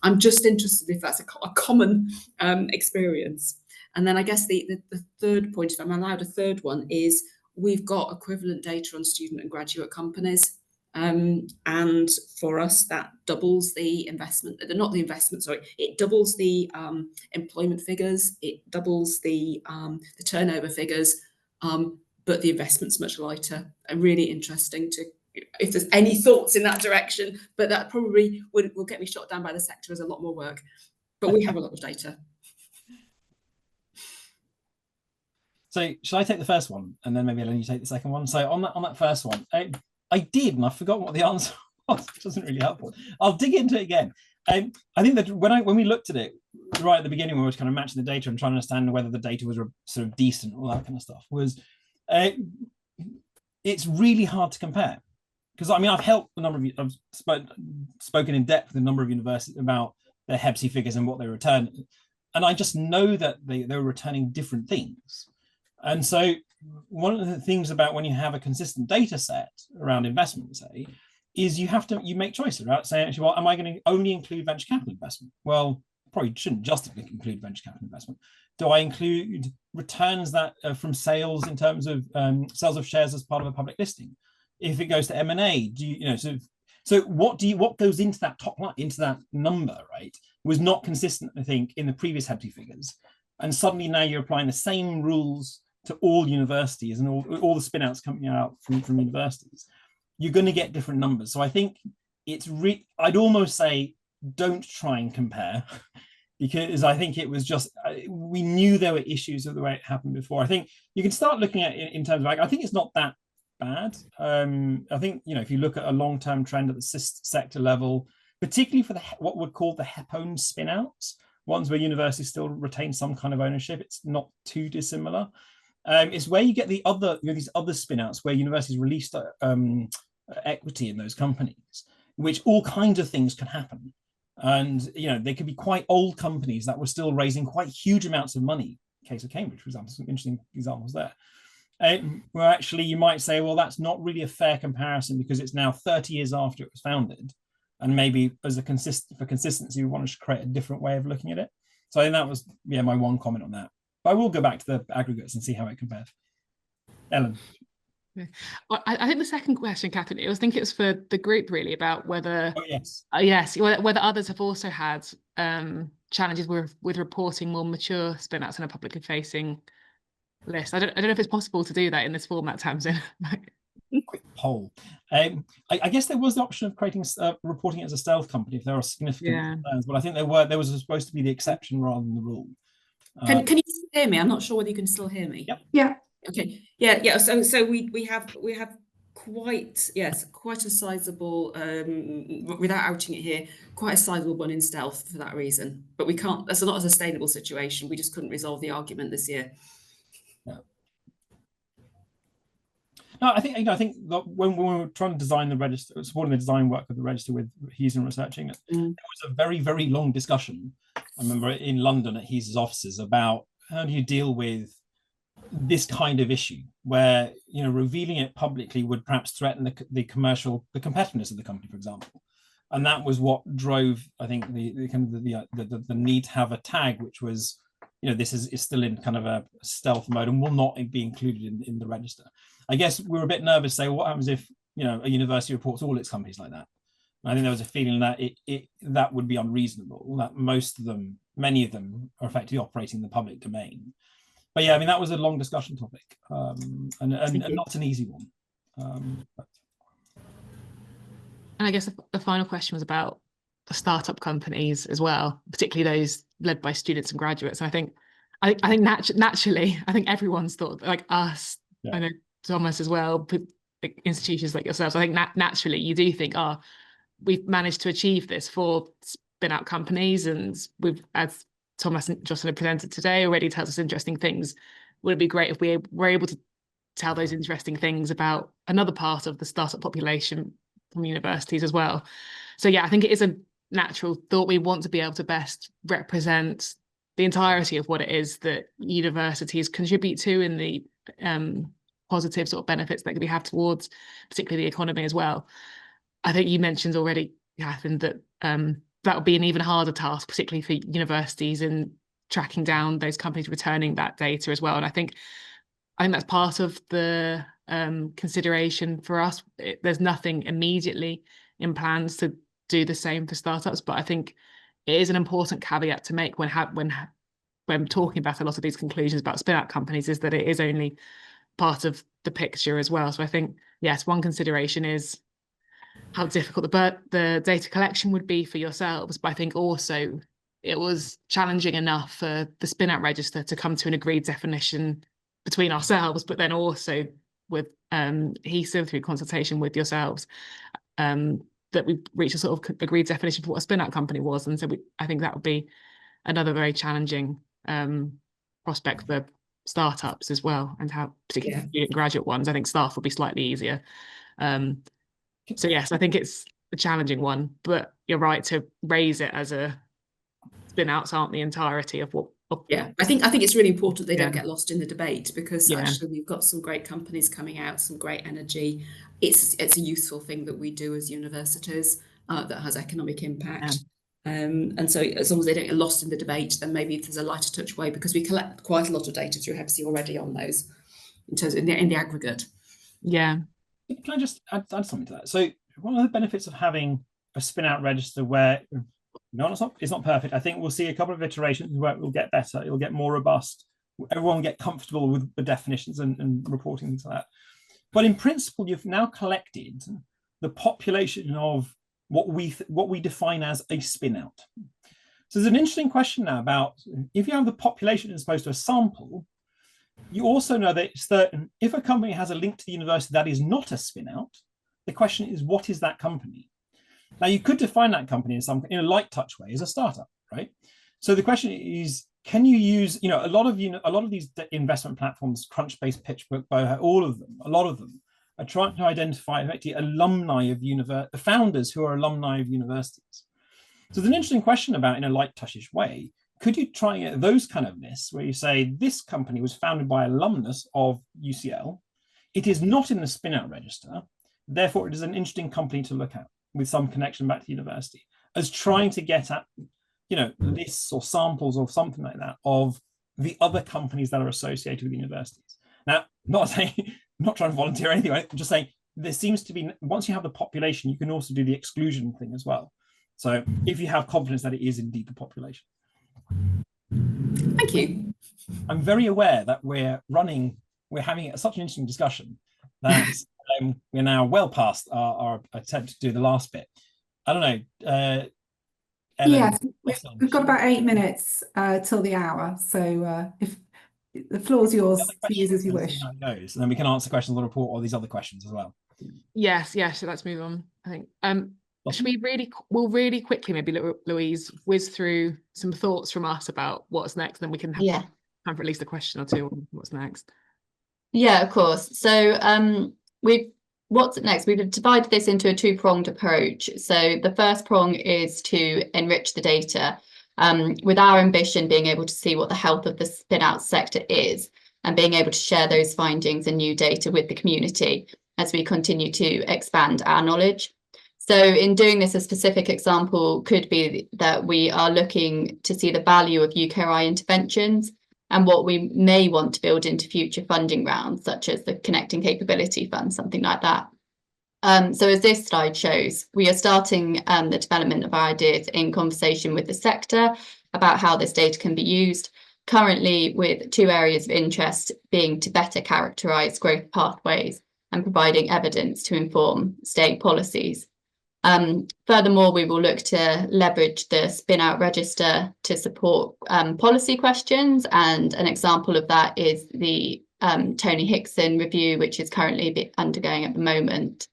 Speaker 7: I'm just interested if that's a common experience. And then I guess the third point, if I'm allowed a third one, is we've got equivalent data on student and graduate companies. And for us, that doubles the investment, not the investment, sorry, it doubles the employment figures, it doubles the turnover figures, but the investment's much lighter. And really interesting to, if there's any thoughts in that direction, but that probably will get me shot down by the sector as a lot more work. But we have a lot of data.
Speaker 4: So shall I take the first one, and then maybe Ellen, you take the second one? So on that first one, I did, and I've forgotten what the answer was, which wasn't really helpful. I'll dig into it again. I think that when we looked at it right at the beginning, when we were kind of matching the data and trying to understand whether the data was sort of decent, all that kind of stuff, was it's really hard to compare. Because I mean, I've helped a number of, I've spoken in depth with a number of universities about their HEPC figures and what they return, and I just know that they're returning different things. And so one of the things about when you have a consistent data set around investment, say, is you make choices, right? Saying, actually, well, am I going to only include venture capital investment? Well, probably shouldn't just include venture capital investment. Do I include returns that from sales in terms of sales of shares as part of a public listing? If it goes to M&A, do you so what goes into that top line, into that number, right, was not consistent, I think, in the previous HEPC figures. And suddenly now you're applying the same rules to all universities and all the spin-outs coming out from universities. You're going to get different numbers. So I think I'd almost say don't try and compare, because I think it was just, we knew there were issues of the way it happened before. I think you can start looking at it in terms of, like, I think it's not that bad. I think, if you look at a long-term trend at the sector level, particularly for what we're called the HEP-owned spin-outs, ones where universities still retain some kind of ownership, it's not too dissimilar. It's where you get the other, these other spin-outs where universities released equity in those companies, which all kinds of things can happen. And they could be quite old companies that were still raising quite huge amounts of money. Case of Cambridge, for example, some interesting examples there. Where actually you might say, well, that's not really a fair comparison because it's now 30 years after it was founded, and maybe as for consistency, we want to create a different way of looking at it. So I think that was my one comment on that. But I will go back to the aggregates and see how it compares. Ellen.
Speaker 2: Well, I think the second question, Catherine, I think it was for the group really about whether whether others have also had challenges with reporting more mature spin-outs in a publicly facing list. I don't know if it's possible to do that in this format, Tamsin.
Speaker 4: Quick poll. I guess there was the option of creating reporting it as a stealth company if there are significant concerns, but I think there was supposed to be the exception rather than the rule.
Speaker 7: Can you hear me? I'm not sure whether you can still hear me.
Speaker 4: Yep.
Speaker 1: Yeah.
Speaker 7: Okay. Yeah. So we have quite a sizable, without outing it here, quite a sizable one in stealth for that reason. But we can't. That's not a sustainable situation. We just couldn't resolve the argument this year.
Speaker 4: No, I think that when we were trying to design the register, supporting the design work of the register with Hughes and Researching, it was a very, very long discussion. I remember in London at Hughes' offices about how do you deal with this kind of issue where revealing it publicly would perhaps threaten the competitiveness of the company, for example. And that was what drove, I think, the need to have a tag, which was, this is still in kind of a stealth mode and will not be included in the register. I guess we were a bit nervous, say, what happens if a university reports all its companies like that? And I think there was a feeling that that would be unreasonable, that many of them are effectively operating in the public domain. But yeah, I mean, that was a long discussion topic, and not an easy one.
Speaker 2: And I guess the final question was about the startup companies as well, particularly those led by students and graduates. And I think naturally, I think everyone's thought, like us, I know Thomas as well, institutions like yourselves. I think naturally you do think, we've managed to achieve this for spin-out companies, and we've, as Thomas and Jocelyn presented today, already tells us interesting things. Would it be great if we were able to tell those interesting things about another part of the startup population from universities as well? So yeah, I think it is a natural thought. We want to be able to best represent the entirety of what it is that universities contribute to in the positive sort of benefits that we have towards particularly the economy as well. I think you mentioned already, Catherine, that that would be an even harder task, particularly for universities, in tracking down those companies returning that data as well. And I think that's part of the consideration for us. There's nothing immediately in plans to do the same for startups, but I think it is an important caveat to make when talking about a lot of these conclusions about spin-out companies, is that it is only part of the picture as well. So I think, yes, one consideration is how difficult the data collection would be for yourselves, but I think also it was challenging enough for the spin-out register to come to an agreed definition between ourselves, but then also with HESA through consultation with yourselves, that we reached a sort of agreed definition for what a spin-out company was. And so I think that would be another very challenging prospect for startups as well, and how particularly student graduate ones. I think staff will be slightly easier. So yes, I think it's a challenging one, but you're right to raise it as a spin-outs aren't the entirety of what.
Speaker 7: I think it's really important they don't get lost in the debate, because actually we've got some great companies coming out, some great energy. It's a useful thing that we do as universities that has economic impact. And so as long as they don't get lost in the debate, then maybe there's a lighter touch way, because we collect quite a lot of data through HEPSI already on those in terms of in the aggregate.
Speaker 4: Yeah. Can I just add something to that? So one of the benefits of having a spinout register where it's not perfect. I think we'll see a couple of iterations where it will get better. It'll get more robust. Everyone will get comfortable with the definitions and reporting things like that. But in principle, you've now collected the population of what we define as a spinout. So there's an interesting question now about if you have the population as opposed to a sample. You also know that it's certain if a company has a link to the university that is not a spinout, the question is, what is that company? Now, you could define that company in a light touch way as a startup, right? So the question is, can you use, a lot of these investment platforms, Crunchbase, PitchBook, Boho, a lot of them are trying to identify effectively alumni of the founders who are alumni of universities. So there's an interesting question about, in a light touchish way, could you try those kind of lists where you say this company was founded by alumnus of UCL, it is not in the spinout register, therefore it is an interesting company to look at with some connection back to the university, as trying to get at, lists or samples or something like that of the other companies that are associated with universities. Now, not trying to volunteer or anything, right? I'm just saying there seems to be, once you have the population, you can also do the exclusion thing as well. So if you have confidence that it is indeed the population.
Speaker 7: Thank you.
Speaker 4: I'm very aware that we're having such an interesting discussion that we're now well past our attempt to do the last bit. I don't know. Ellen,
Speaker 1: yes, we've got about 8 minutes till the hour. So if the floor's yours to use as you wish.
Speaker 4: How it goes, and then we can answer questions on the report or these other questions as well.
Speaker 2: Yes. So let's move on, I think. Should we really quickly, maybe Louise, whiz through some thoughts from us about what's next, then we can have time for at least a question or two on what's next.
Speaker 5: Yeah, of course. So what's next? We've divided this into a two-pronged approach. So the first prong is to enrich the data, with our ambition being able to see what the health of the spin-out sector is and being able to share those findings and new data with the community as we continue to expand our knowledge. So in doing this, a specific example could be that we are looking to see the value of UKRI interventions and what we may want to build into future funding rounds, such as the Connecting Capability Fund, something like that. So as this slide shows, we are starting the development of our ideas in conversation with the sector about how this data can be used, currently with 2 areas of interest being to better characterise growth pathways and providing evidence to inform state policies. Furthermore, we will look to leverage the Spinout register to support policy questions, and an example of that is the Tony Hickson review, which is currently undergoing at the moment.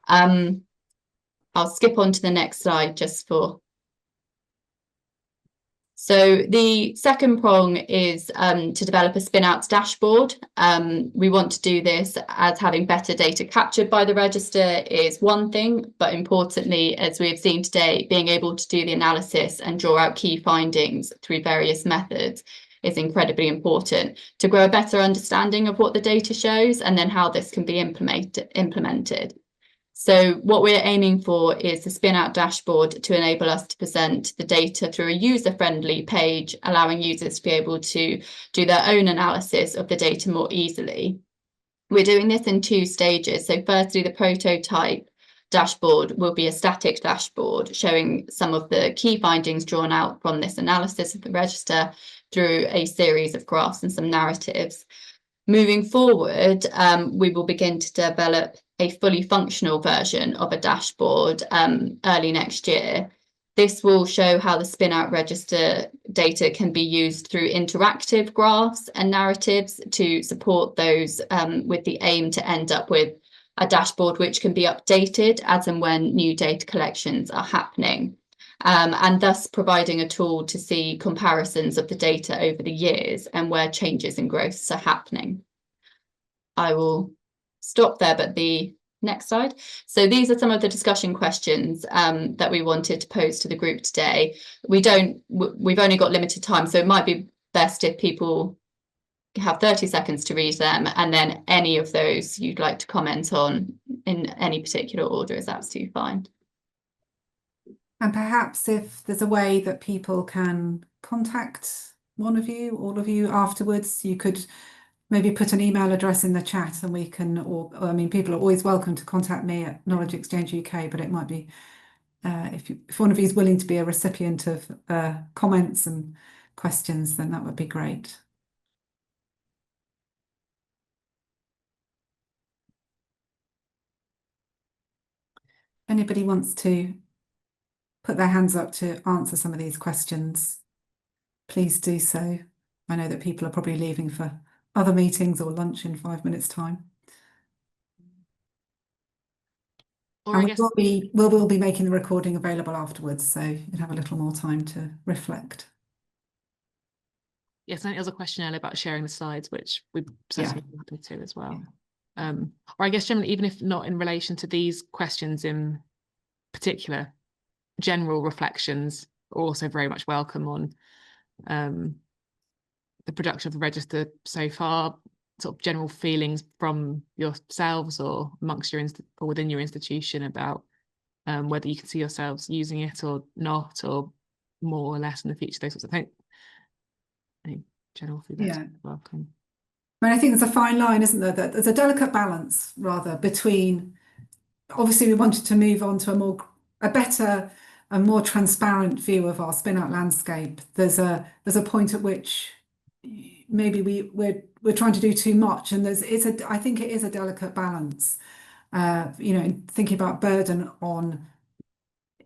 Speaker 5: I'll skip on to the next slide just for. So the second prong is to develop a spin-outs dashboard. We want to do this as having better data captured by the register is one thing, but importantly, as we have seen today, being able to do the analysis and draw out key findings through various methods is incredibly important to grow a better understanding of what the data shows and then how this can be implemented. So what we're aiming for is the Spinout dashboard to enable us to present the data through a user-friendly page, allowing users to be able to do their own analysis of the data more easily. We're doing this in 2 stages. So firstly, the prototype dashboard will be a static dashboard showing some of the key findings drawn out from this analysis of the register through a series of graphs and some narratives. Moving forward, we will begin to develop a fully functional version of a dashboard early next year. This will show how the Spinout register data can be used through interactive graphs and narratives to support those, with the aim to end up with a dashboard which can be updated as and when new data collections are happening. and thus providing a tool to see comparisons of the data over the years and where changes in growths are happening. I will stop there, but the next slide. So these are some of the discussion questions that we wanted to pose to the group today. We've only got limited time, so it might be best if people have 30 seconds to read them, and then any of those you'd like to comment on in any particular order is absolutely fine.
Speaker 1: And perhaps if there's a way that people can contact one of you, all of you afterwards, you could maybe put an email address in the chat, and we can, or I mean, people are always welcome to contact me at Knowledge Exchange UK, but it might be if one of you is willing to be a recipient of comments and questions, then that would be great. Anybody wants to put their hands up to answer some of these questions, please do so. I know that people are probably leaving for other meetings or lunch in 5 minutes' time.
Speaker 2: Or
Speaker 1: And
Speaker 2: I guess
Speaker 1: we'll be making the recording available afterwards, so you'll have a little more time to reflect.
Speaker 2: yes, and there was a question earlier about sharing the slides, which we'd certainly be happy to as well.
Speaker 1: Yeah.
Speaker 2: Or I guess generally, even if not in relation to these questions in particular, general reflections are also very much welcome on the production of the register so far, sort of general feelings from yourselves or amongst your or within your institution about whether you can see yourselves using it or not, or more or less in the future, those sorts of things. Any general feedback is welcome.
Speaker 1: I mean, I think there's a fine line, isn't there? That there's a delicate balance, rather, between, obviously we wanted to move on to a better and more transparent view of our Spinout landscape. There's a point at which maybe we're trying to do too much, and I think it is a delicate balance. You know, thinking about burden on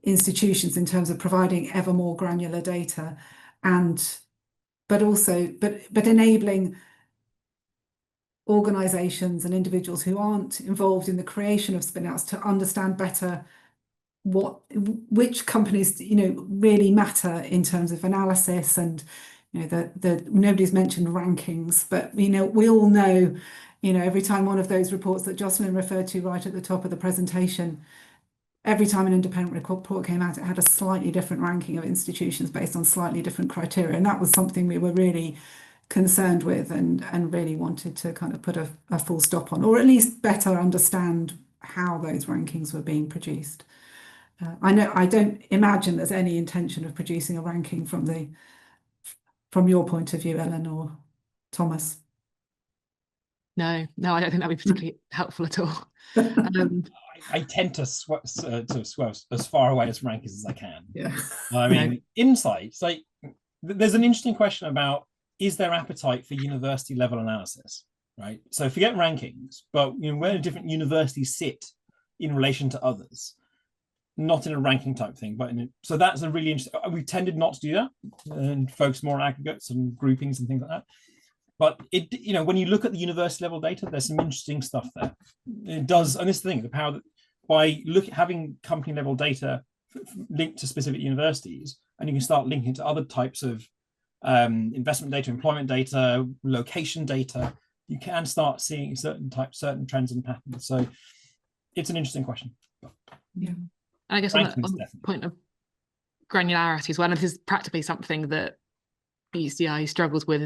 Speaker 1: institutions in terms of providing ever more granular data, but enabling organizations and individuals who aren't involved in the creation of spinouts to understand better which companies, you know, really matter in terms of analysis. And you know, nobody's mentioned rankings, but you know, we all know, you know, every time one of those reports that Jocelyn referred to right at the top of the presentation, every time an independent report came out, it had a slightly different ranking of institutions based on slightly different criteria, and that was something we were really concerned with and really wanted to kind of put a full stop on, or at least better understand how those rankings were being produced. I don't imagine there's any intention of producing a ranking from your point of view, Ellen or Thomas.
Speaker 2: No, I don't think that'd be particularly helpful at all.
Speaker 4: I tend to swell as far away as rankings as I can.
Speaker 1: Yeah.
Speaker 4: I mean, insights, like there's an interesting question about, is there appetite for university level analysis, right? So forget rankings, but you know, where different universities sit in relation to others, not in a ranking type thing, but so that's a really interesting. We tended not to do that and focus more on aggregates and groupings and things like that. But you know, when you look at the university level data, there's some interesting stuff there. It does, and this is the thing, the power that by having company level data linked to specific universities, and you can start linking to other types of investment data, employment data, location data, you can start seeing certain trends and patterns. So it's an interesting question.
Speaker 2: Yeah. And I guess on the point of granularity as well, and this is practically something that UCI struggles with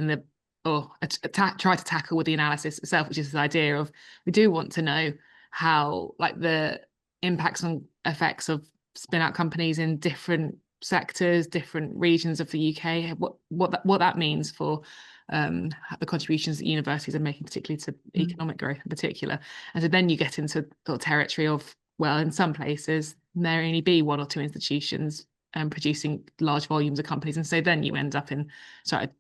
Speaker 2: try to tackle with the analysis itself, which is this idea of, we do want to know how, like, the impacts and effects of spin-out companies in different sectors, different regions of the UK, what that means for the contributions that universities are making, particularly to economic growth in particular. And so then you get into the territory of, well, in some places there only be one or two institutions producing large volumes of companies, and so then you end up in quite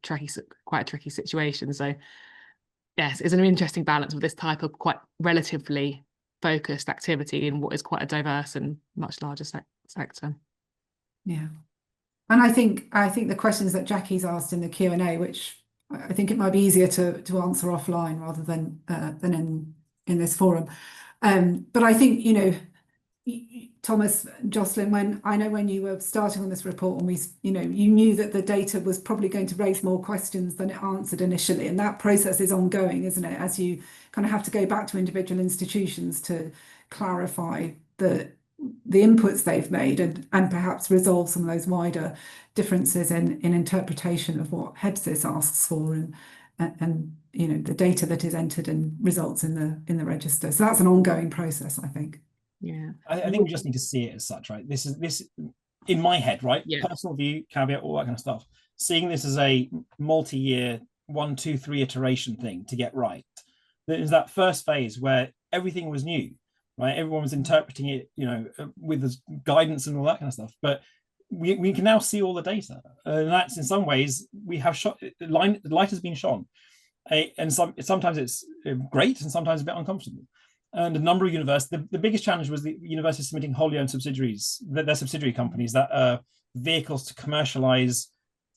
Speaker 2: a tricky situation. So yes, it's an interesting balance of this type of quite relatively focused activity in what is quite a diverse and much larger sector. Yeah.
Speaker 1: And I think the questions that Jackie's asked in the Q&A, which I think it might be easier to answer offline rather than in this forum. But I think, you know, Thomas, Jocelyn, when you were starting on this report, and you knew that the data was probably going to raise more questions than it answered initially, and that process is ongoing, isn't it? As you kind of have to go back to individual institutions to clarify the inputs they've made and perhaps resolve some of those wider differences in interpretation of what HEBSIS asks for and the data that is entered and results in the register. So that's an ongoing process, I think.
Speaker 2: Yeah,
Speaker 4: I think we just need to see it as such, right? This in my head, right?
Speaker 2: Yeah.
Speaker 4: Personal view, caveat, all that kind of stuff. Seeing this as a multi-year 1, 2, 3 iteration thing to get right. There's that first phase where everything was new, right? Everyone was interpreting it, with this guidance and all that kind of stuff. But we can now see all the data, and that's in some ways we have light has been shone, and sometimes it's great and sometimes a bit uncomfortable. And a number of universities, the biggest challenge was the universities submitting wholly owned subsidiaries, their subsidiary companies that are vehicles to commercialize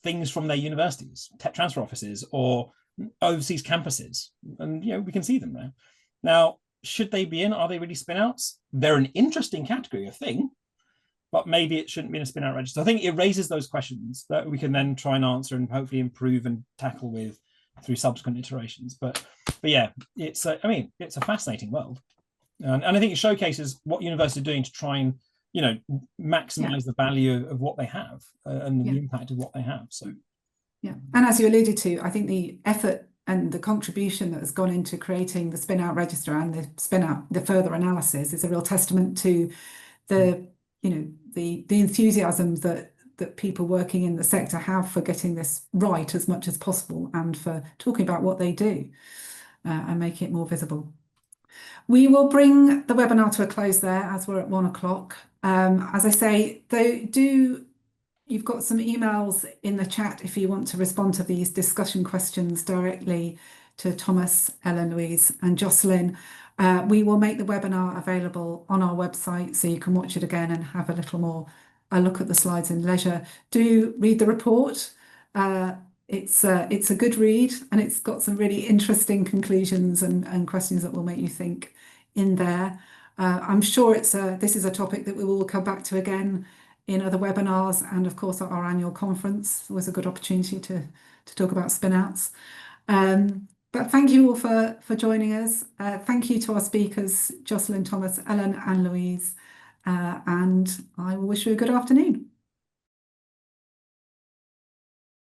Speaker 4: things from their universities, tech transfer offices or overseas campuses. And, we can see them now. Now, should they be in? Are they really spinouts? They're an interesting category of thing, but maybe it shouldn't be in a spinout register. I think it raises those questions that we can then try and answer and hopefully improve and tackle through subsequent iterations. But yeah, it's a fascinating world, and I think it showcases what universities are doing to try and maximize the value of what they have and the impact of what they have. So
Speaker 1: yeah, and as you alluded to, I think the effort and the contribution that has gone into creating the spinout register and the further analysis is a real testament to the enthusiasm that people working in the sector have for getting this right as much as possible and for talking about what they do and making it more visible. We will bring the webinar to a close there as we're at 1 o'clock. As I say, you've got some emails in the chat if you want to respond to these discussion questions directly to Thomas, Ellen, Louise and Jocelyn. We will make the webinar available on our website so you can watch it again and have a look at the slides in leisure. Do read the report. It's a good read, and it's got some really interesting conclusions and questions that will make you think in there. I'm sure this is a topic that we will come back to again in other webinars, and of course at our annual conference. It was a good opportunity to talk about spinouts. But thank you all for joining us. Thank you to our speakers, Jocelyn, Thomas, Ellen and Louise. And I will wish you a good afternoon.